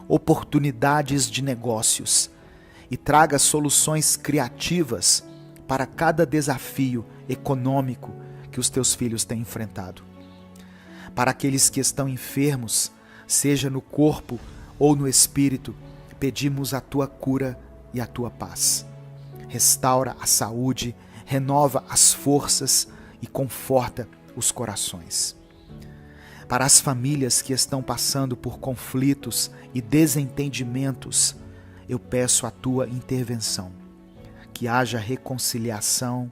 oportunidades de negócios e traga soluções criativas para cada desafio econômico que os teus filhos têm enfrentado. Para aqueles que estão enfermos, seja no corpo ou no espírito, pedimos a tua cura e a tua paz. Restaura a saúde, renova as forças e conforta os corações. Para as famílias que estão passando por conflitos e desentendimentos, eu peço a tua intervenção. Que haja reconciliação,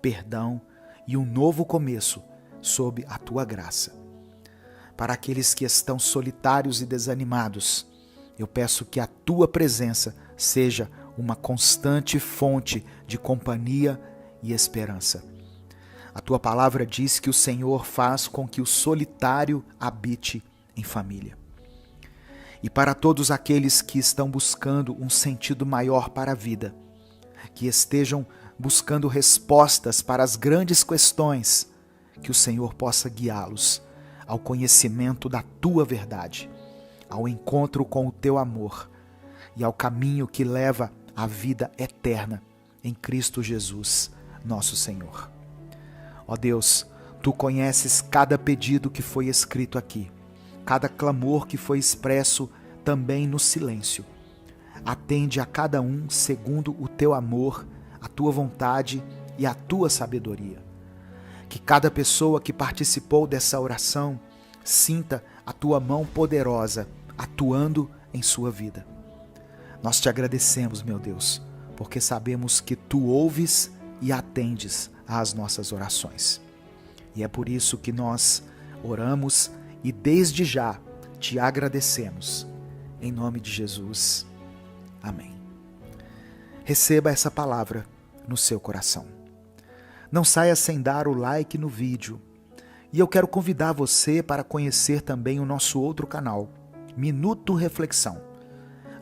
perdão e um novo começo sob a tua graça. Para aqueles que estão solitários e desanimados, eu peço que a tua presença seja uma constante fonte de companhia e esperança. A tua palavra diz que o Senhor faz com que o solitário habite em família. E para todos aqueles que estão buscando um sentido maior para a vida, que estejam buscando respostas para as grandes questões, que o Senhor possa guiá-los ao conhecimento da tua verdade, ao encontro com o teu amor e ao caminho que leva à vida eterna em Cristo Jesus, nosso Senhor. Ó Deus, tu conheces cada pedido que foi escrito aqui, cada clamor que foi expresso também no silêncio. Atende a cada um segundo o teu amor, a tua vontade e a tua sabedoria. Que cada pessoa que participou dessa oração sinta a tua mão poderosa atuando em sua vida. Nós te agradecemos, meu Deus, porque sabemos que tu ouves e atendes às nossas orações. E é por isso que nós oramos e desde já te agradecemos. Em nome de Jesus. Amém. Receba essa palavra no seu coração. Não saia sem dar o like no vídeo. E eu quero convidar você para conhecer também o nosso outro canal, Minuto Reflexão.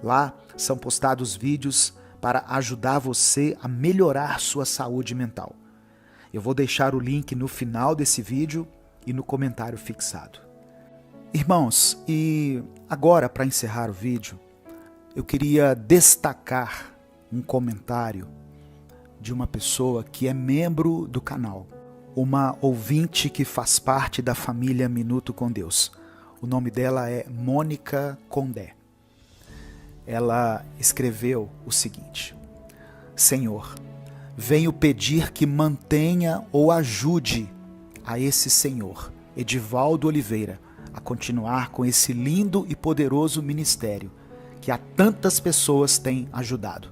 Lá são postados vídeos para ajudar você a melhorar sua saúde mental. Eu vou deixar o link no final desse vídeo e no comentário fixado. Irmãos, e agora para encerrar o vídeo, eu queria destacar um comentário de uma pessoa que é membro do canal, uma ouvinte que faz parte da família Minuto com Deus. O nome dela é Mônica Condé. Ela escreveu o seguinte: Senhor, venho pedir que mantenha ou ajude a esse senhor, Edivaldo Oliveira, a continuar com esse lindo e poderoso ministério que a tantas pessoas têm ajudado.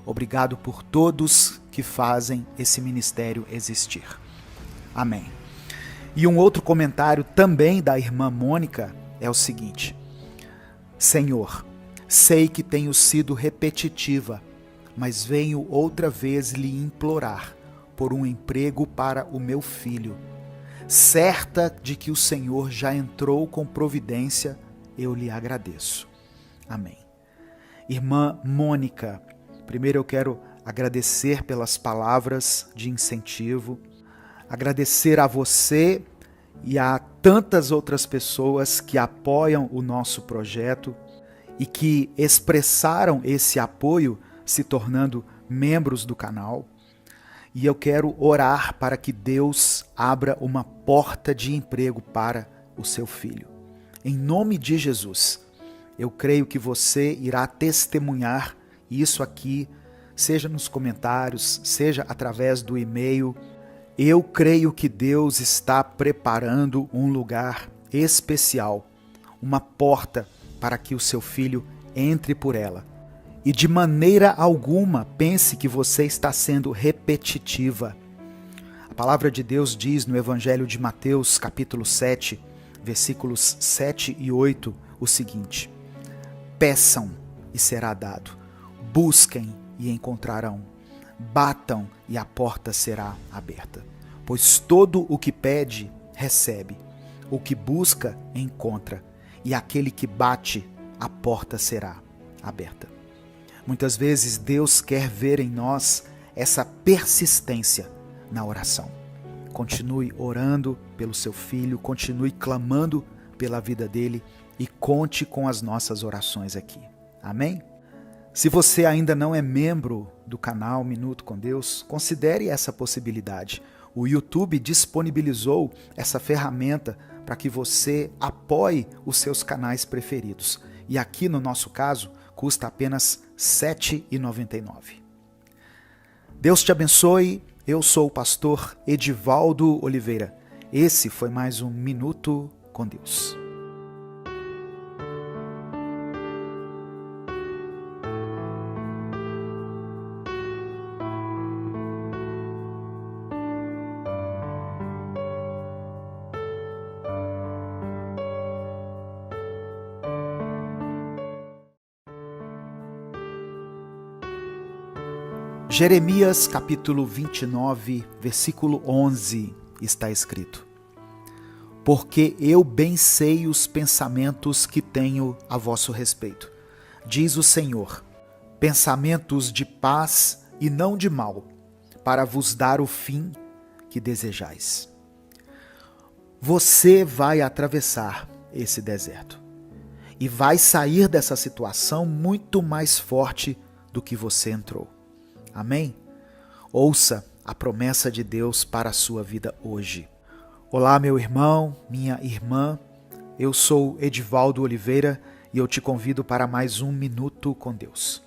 Obrigado por todos que fazem esse ministério existir. Amém. E um outro comentário também da irmã Mônica é o seguinte: Senhor, sei que tenho sido repetitiva, mas venho outra vez lhe implorar por um emprego para o meu filho. Certa de que o Senhor já entrou com providência, eu lhe agradeço. Amém. Irmã Mônica, primeiro eu quero agradecer pelas palavras de incentivo, agradecer a você e a tantas outras pessoas que apoiam o nosso projeto e que expressaram esse apoio se tornando membros do canal. E eu quero orar para que Deus abra uma porta de emprego para o seu filho. Em nome de Jesus, eu creio que você irá testemunhar isso aqui, seja nos comentários, seja através do e-mail. Eu creio que Deus está preparando um lugar especial, uma porta para que o seu filho entre por ela. E de maneira alguma pense que você está sendo repetitiva. A palavra de Deus diz no Evangelho de Mateus, capítulo 7, versículos 7 e 8, o seguinte: Peçam e será dado, busquem e encontrarão, batam e a porta será aberta. Pois todo o que pede, recebe, o que busca, encontra, e aquele que bate, a porta será aberta. Muitas vezes Deus quer ver em nós essa persistência na oração. Continue orando pelo seu filho, continue clamando pela vida dele e conte com as nossas orações aqui. Amém? Se você ainda não é membro do canal Minuto com Deus, considere essa possibilidade. O YouTube disponibilizou essa ferramenta para que você apoie os seus canais preferidos. E aqui no nosso caso, custa apenas R$ 7,99. Deus te abençoe. Eu sou o pastor Edivaldo Oliveira. Esse foi mais um Minuto com Deus. Jeremias capítulo 29, versículo 11, está escrito: Porque eu bem sei os pensamentos que tenho a vosso respeito, diz o Senhor, pensamentos de paz e não de mal, para vos dar o fim que desejais. Você vai atravessar esse deserto e vai sair dessa situação muito mais forte do que você entrou. Amém? Ouça a promessa de Deus para a sua vida hoje. Olá, meu irmão, minha irmã. Eu sou Edivaldo Oliveira e eu te convido para mais um Minuto com Deus.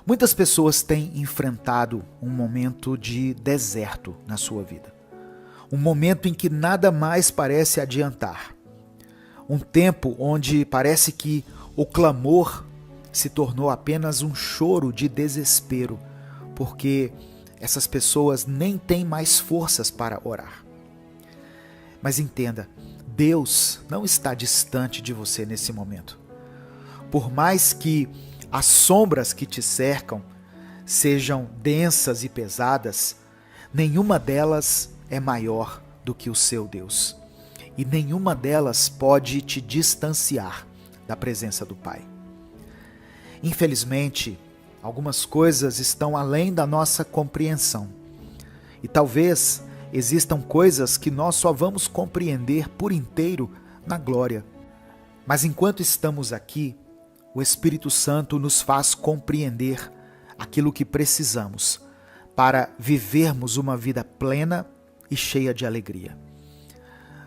Muitas pessoas têm enfrentado um momento de deserto na sua vida. Um momento em que nada mais parece adiantar. Um tempo onde parece que o clamor se tornou apenas um choro de desespero, porque essas pessoas nem têm mais forças para orar. Mas entenda, Deus não está distante de você nesse momento. Por mais que as sombras que te cercam sejam densas e pesadas, nenhuma delas é maior do que o seu Deus. E nenhuma delas pode te distanciar da presença do Pai. Infelizmente, algumas coisas estão além da nossa compreensão. E talvez existam coisas que nós só vamos compreender por inteiro na glória. Mas enquanto estamos aqui, o Espírito Santo nos faz compreender aquilo que precisamos para vivermos uma vida plena e cheia de alegria.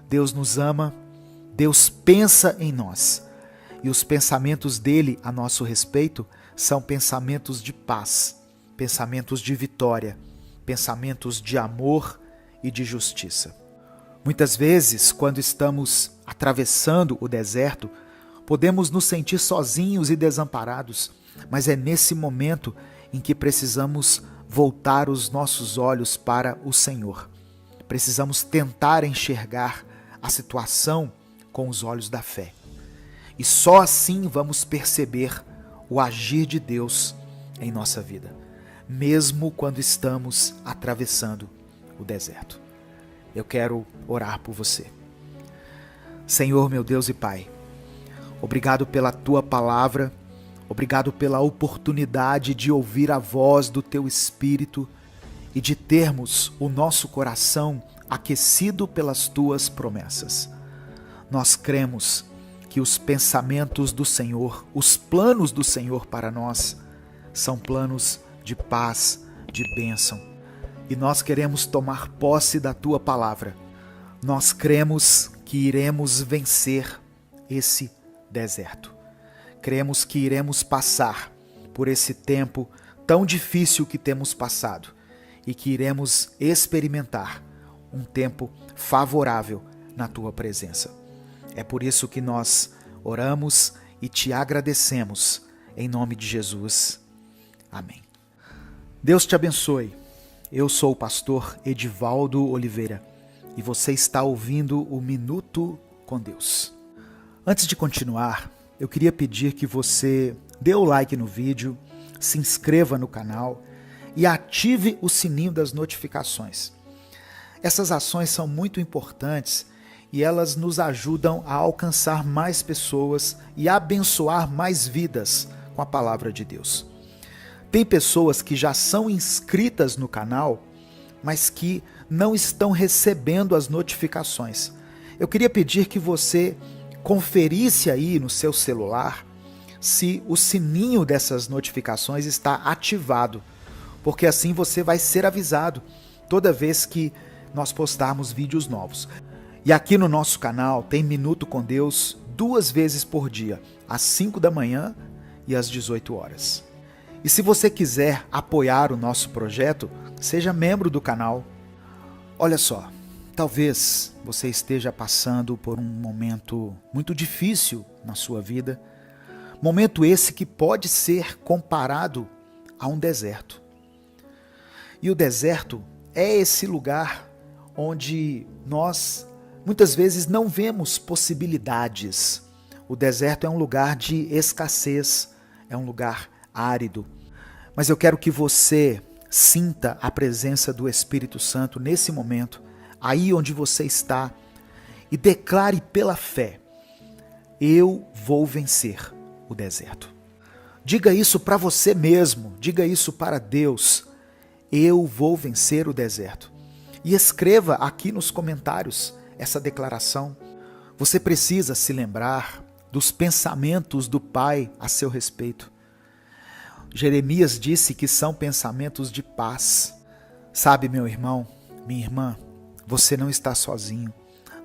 Deus nos ama, Deus pensa em nós, e os pensamentos dele a nosso respeito são pensamentos de paz, pensamentos de vitória, pensamentos de amor e de justiça. Muitas vezes, quando estamos atravessando o deserto, podemos nos sentir sozinhos e desamparados, mas é nesse momento em que precisamos voltar os nossos olhos para o Senhor. Precisamos tentar enxergar a situação com os olhos da fé. E só assim vamos perceber o agir de Deus em nossa vida, mesmo quando estamos atravessando o deserto. Eu quero orar por você. Senhor, meu Deus e Pai, obrigado pela Tua palavra, obrigado pela oportunidade de ouvir a voz do Teu Espírito e de termos o nosso coração aquecido pelas Tuas promessas. Nós cremos que os pensamentos do Senhor, os planos do Senhor para nós, são planos de paz, de bênção. E nós queremos tomar posse da Tua palavra. Nós cremos que iremos vencer esse deserto. Cremos que iremos passar por esse tempo tão difícil que temos passado e que iremos experimentar um tempo favorável na Tua presença. É por isso que nós oramos e Te agradecemos em nome de Jesus. Amém. Deus te abençoe. Eu sou o pastor Edivaldo Oliveira e você está ouvindo o Minuto com Deus. Antes de continuar, eu queria pedir que você dê o like no vídeo, se inscreva no canal e ative o sininho das notificações. Essas ações são muito importantes e elas nos ajudam a alcançar mais pessoas e a abençoar mais vidas com a palavra de Deus. Tem pessoas que já são inscritas no canal, mas que não estão recebendo as notificações. Eu queria pedir que você conferisse aí no seu celular se o sininho dessas notificações está ativado, porque assim você vai ser avisado toda vez que nós postarmos vídeos novos. E aqui no nosso canal tem Minuto com Deus 2 vezes por dia, às 5 da manhã e às 18 horas. E se você quiser apoiar o nosso projeto, seja membro do canal. Olha só, talvez você esteja passando por um momento muito difícil na sua vida, momento esse que pode ser comparado a um deserto. E o deserto é esse lugar onde nós muitas vezes não vemos possibilidades. O deserto é um lugar de escassez, é um lugar árido. Mas eu quero que você sinta a presença do Espírito Santo nesse momento, aí onde você está, e declare pela fé: eu vou vencer o deserto. Diga isso para você mesmo, diga isso para Deus: eu vou vencer o deserto. E escreva aqui nos comentários essa declaração. Você precisa se lembrar dos pensamentos do Pai a seu respeito. Jeremias disse que são pensamentos de paz. Sabe, meu irmão, minha irmã, você não está sozinho.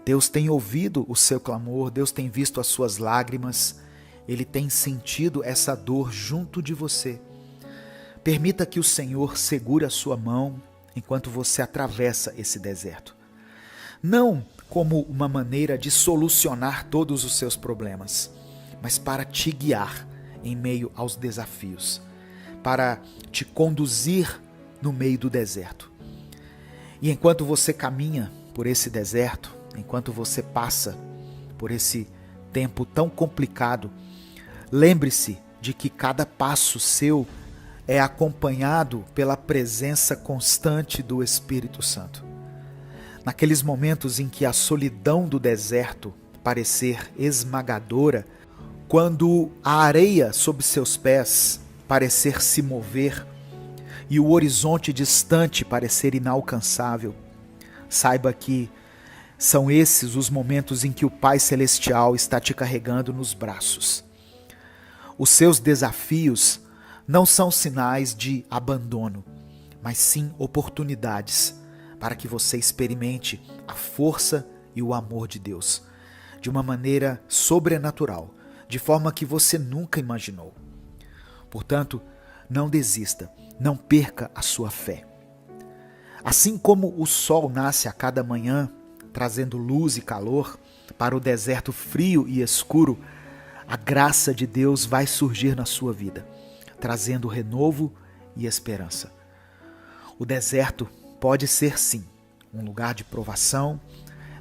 Deus tem ouvido o seu clamor, Deus tem visto as suas lágrimas, Ele tem sentido essa dor junto de você. Permita que o Senhor segure a sua mão enquanto você atravessa esse deserto. não como uma maneira de solucionar todos os seus problemas, mas para te guiar em meio aos desafios, para te conduzir no meio do deserto. E enquanto você caminha por esse deserto, enquanto você passa por esse tempo tão complicado, lembre-se de que cada passo seu é acompanhado pela presença constante do Espírito Santo. Naqueles momentos em que a solidão do deserto parecer esmagadora, quando a areia sob seus pés parecer se mover e o horizonte distante parecer inalcançável, saiba que são esses os momentos em que o Pai Celestial está te carregando nos braços. Os seus desafios não são sinais de abandono, mas sim oportunidades para que você experimente a força e o amor de Deus de uma maneira sobrenatural, de forma que você nunca imaginou. Portanto, não desista, não perca a sua fé. Assim como o sol nasce a cada manhã, trazendo luz e calor para o deserto frio e escuro, a graça de Deus vai surgir na sua vida, trazendo renovo e esperança. O deserto pode ser, sim, um lugar de provação,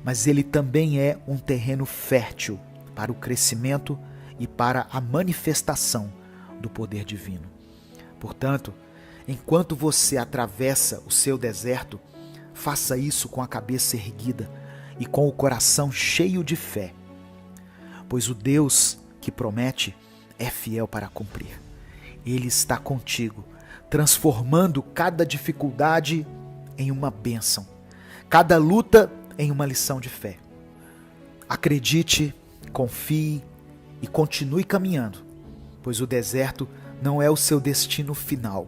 mas ele também é um terreno fértil para o crescimento e para a manifestação do poder divino. Portanto, enquanto você atravessa o seu deserto, faça isso com a cabeça erguida e com o coração cheio de fé, pois o Deus que promete é fiel para cumprir. Ele está contigo, transformando cada dificuldade em uma bênção, cada luta em uma lição de fé. Acredite, confie e continue caminhando, pois o deserto não é o seu destino final.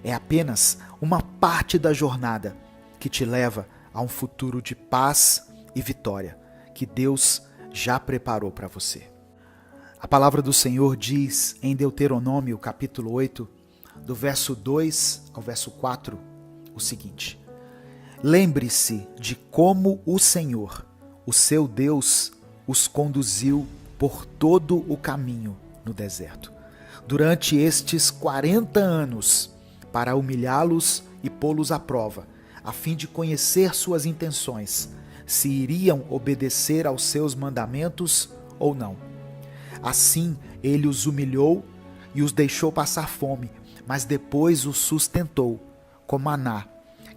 É apenas uma parte da jornada que te leva a um futuro de paz e vitória que Deus já preparou para você. A palavra do Senhor diz em Deuteronômio capítulo 8, do verso 2 ao verso 4, o seguinte: lembre-se de como o Senhor, o seu Deus, os conduziu por todo o caminho no deserto, durante estes 40 anos, para humilhá-los e pô-los à prova, a fim de conhecer suas intenções, se iriam obedecer aos seus mandamentos ou não. Assim ele os humilhou e os deixou passar fome, mas depois os sustentou com maná,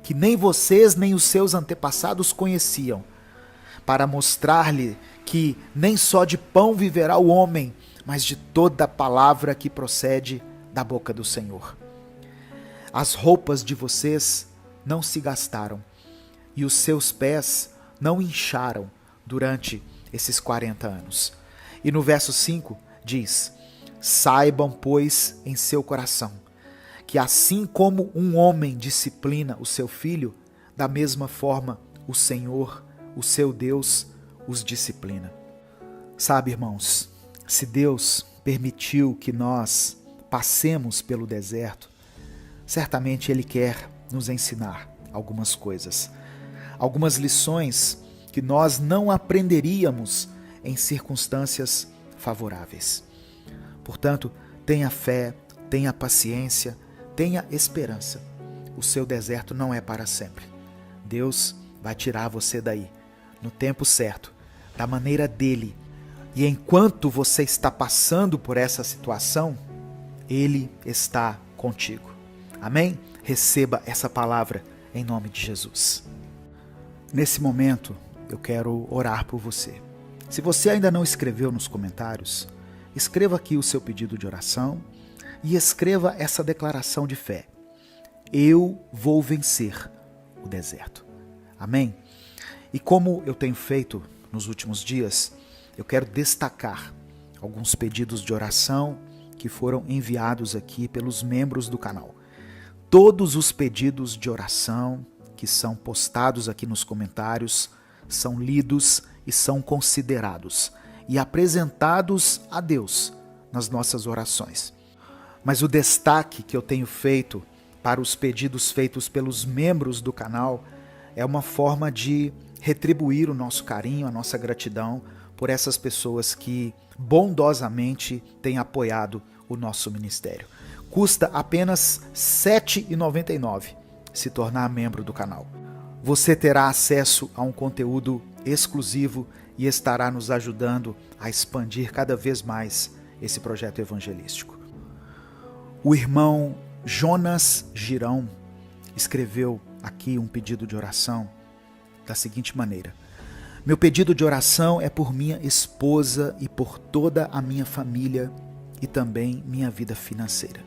que nem vocês nem os seus antepassados conheciam, para mostrar-lhe que nem só de pão viverá o homem, mas de toda a palavra que procede da boca do Senhor. As roupas de vocês não se gastaram, e os seus pés não incharam durante esses 40 anos. E no verso 5 diz: saibam, pois, em seu coração, que assim como um homem disciplina o seu filho, da mesma forma o Senhor, o seu Deus, os disciplina. Sabe, irmãos, se Deus permitiu que nós passemos pelo deserto, certamente Ele quer nos ensinar algumas coisas, algumas lições que nós não aprenderíamos em circunstâncias favoráveis. Portanto, tenha fé, tenha paciência, tenha esperança. O seu deserto não é para sempre. Deus vai tirar você daí, no tempo certo, da maneira dele. E enquanto você está passando por essa situação, Ele está contigo. Amém? Receba essa palavra em nome de Jesus. Nesse momento, eu quero orar por você. Se você ainda não escreveu nos comentários, escreva aqui o seu pedido de oração e escreva essa declaração de fé. Eu vou vencer o deserto. Amém? E como eu tenho feito nos últimos dias, eu quero destacar alguns pedidos de oração que foram enviados aqui pelos membros do canal. Todos os pedidos de oração que são postados aqui nos comentários são lidos e são considerados e apresentados a Deus nas nossas orações. Mas o destaque que eu tenho feito para os pedidos feitos pelos membros do canal é uma forma de retribuir o nosso carinho, a nossa gratidão por essas pessoas que bondosamente têm apoiado o nosso ministério. Custa apenas R$ 7,99 se tornar membro do canal. Você terá acesso a um conteúdo exclusivo e estará nos ajudando a expandir cada vez mais esse projeto evangelístico. O irmão Jonas Girão escreveu aqui um pedido de oração da seguinte maneira: meu pedido de oração é por minha esposa e por toda a minha família e também minha vida financeira.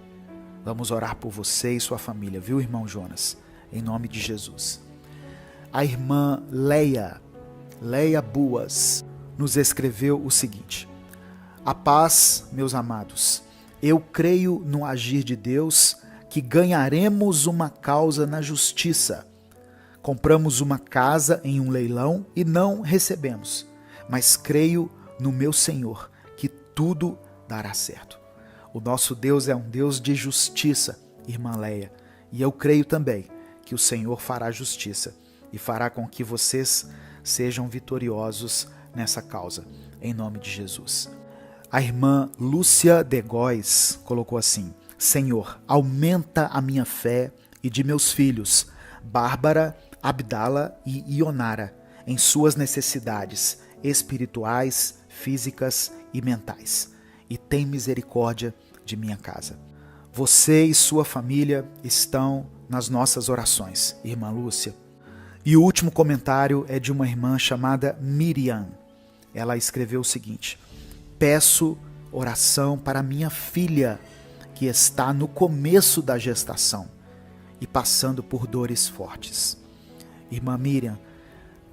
Vamos orar por você e sua família, viu, irmão Jonas? Em nome de Jesus. A irmã Leia Buas, nos escreveu o seguinte: a paz, meus amados, eu creio no agir de Deus que ganharemos uma causa na justiça. Compramos uma casa em um leilão e não recebemos, mas creio no meu Senhor que tudo dará certo. O nosso Deus é um Deus de justiça, irmã Leia, e eu creio também que o Senhor fará justiça e fará com que vocês sejam vitoriosos nessa causa, em nome de Jesus. A irmã Lúcia de Góes colocou assim: Senhor, aumenta a minha fé e de meus filhos, Bárbara, Abdala e Ionara, em suas necessidades espirituais, físicas e mentais, e tem misericórdia de minha casa. Você e sua família estão nas nossas orações, irmã Lúcia. E o último comentário é de uma irmã chamada Miriam. Ela escreveu o seguinte: peço oração para minha filha, que está no começo da gestação e passando por dores fortes. Irmã Miriam,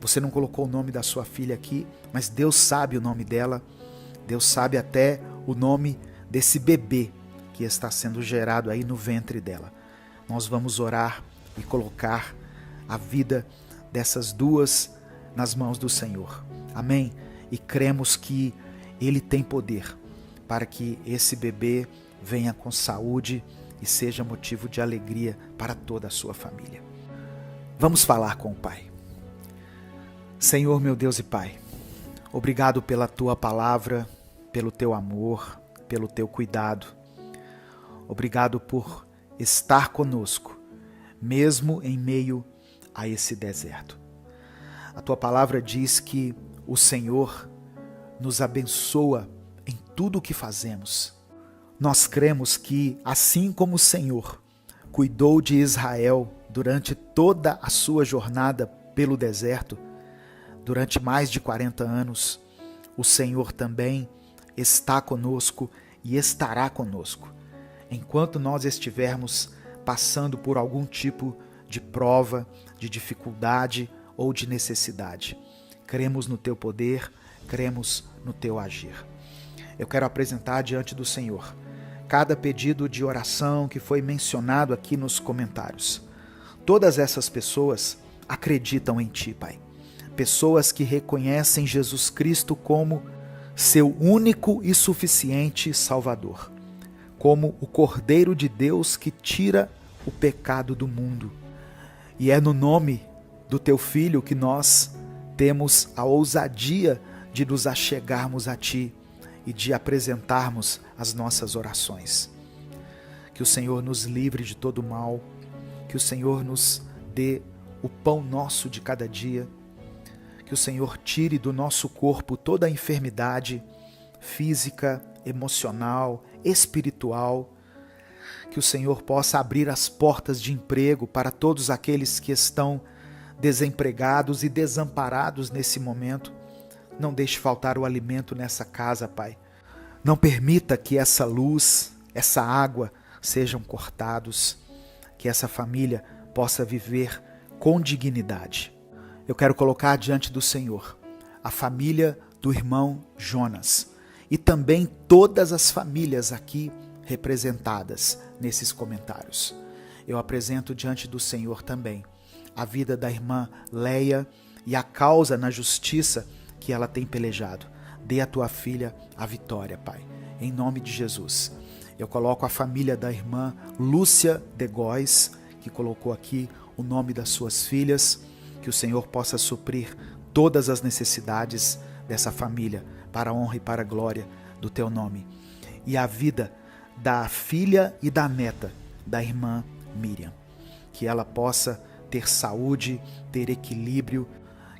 você não colocou o nome da sua filha aqui, mas Deus sabe o nome dela, Deus sabe até o nome desse bebê que está sendo gerado aí no ventre dela. Nós vamos orar e colocar a vida dessas duas nas mãos do Senhor. Amém? E cremos que Ele tem poder para que esse bebê venha com saúde e seja motivo de alegria para toda a sua família. Vamos falar com o Pai. Senhor, meu Deus e Pai, obrigado pela Tua palavra, pelo Teu amor, pelo Teu cuidado. Obrigado por estar conosco, mesmo em meio a esse deserto. A Tua palavra diz que o Senhor nos abençoa em tudo o que fazemos. Nós cremos que, assim como o Senhor cuidou de Israel durante toda a sua jornada pelo deserto, durante mais de 40 anos, o Senhor também está conosco e estará conosco, enquanto nós estivermos passando por algum tipo de prova, de dificuldade ou de necessidade. Cremos no Teu poder, cremos no Teu agir. Eu quero apresentar diante do Senhor cada pedido de oração que foi mencionado aqui nos comentários. Todas essas pessoas acreditam em Ti, Pai. Pessoas que reconhecem Jesus Cristo como seu único e suficiente Salvador, como o Cordeiro de Deus que tira o pecado do mundo. E é no nome do Teu Filho que nós temos a ousadia de nos achegarmos a Ti e de apresentarmos as nossas orações. Que o Senhor nos livre de todo mal, que o Senhor nos dê o pão nosso de cada dia, que o Senhor tire do nosso corpo toda a enfermidade física, emocional, espiritual, que o Senhor possa abrir as portas de emprego para todos aqueles que estão desempregados e desamparados nesse momento. Não deixe faltar o alimento nessa casa, Pai. Não permita que essa luz, essa água sejam cortados, que essa família possa viver com dignidade. Eu quero colocar diante do Senhor a família do irmão Jonas e também todas as famílias aqui representadas nesses comentários. Eu apresento diante do Senhor também a vida da irmã Leia e a causa na justiça que ela tem pelejado. Dê à tua filha a vitória, Pai, em nome de Jesus. Eu coloco a família da irmã Lúcia de Góes, que colocou aqui o nome das suas filhas, que o Senhor possa suprir todas as necessidades dessa família, para a honra e para a glória do teu nome. E a vida da filha e da neta da irmã Miriam. Que ela possa ter saúde, ter equilíbrio,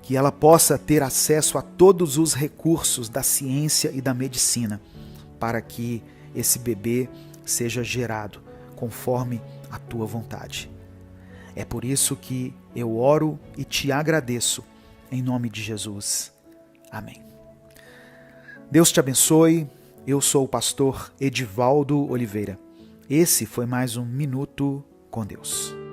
que ela possa ter acesso a todos os recursos da ciência e da medicina, para que esse bebê seja gerado conforme a tua vontade. É por isso que eu oro e te agradeço, em nome de Jesus. Amém. Deus te abençoe. Eu sou o pastor Edivaldo Oliveira. Esse foi mais um Minuto com Deus.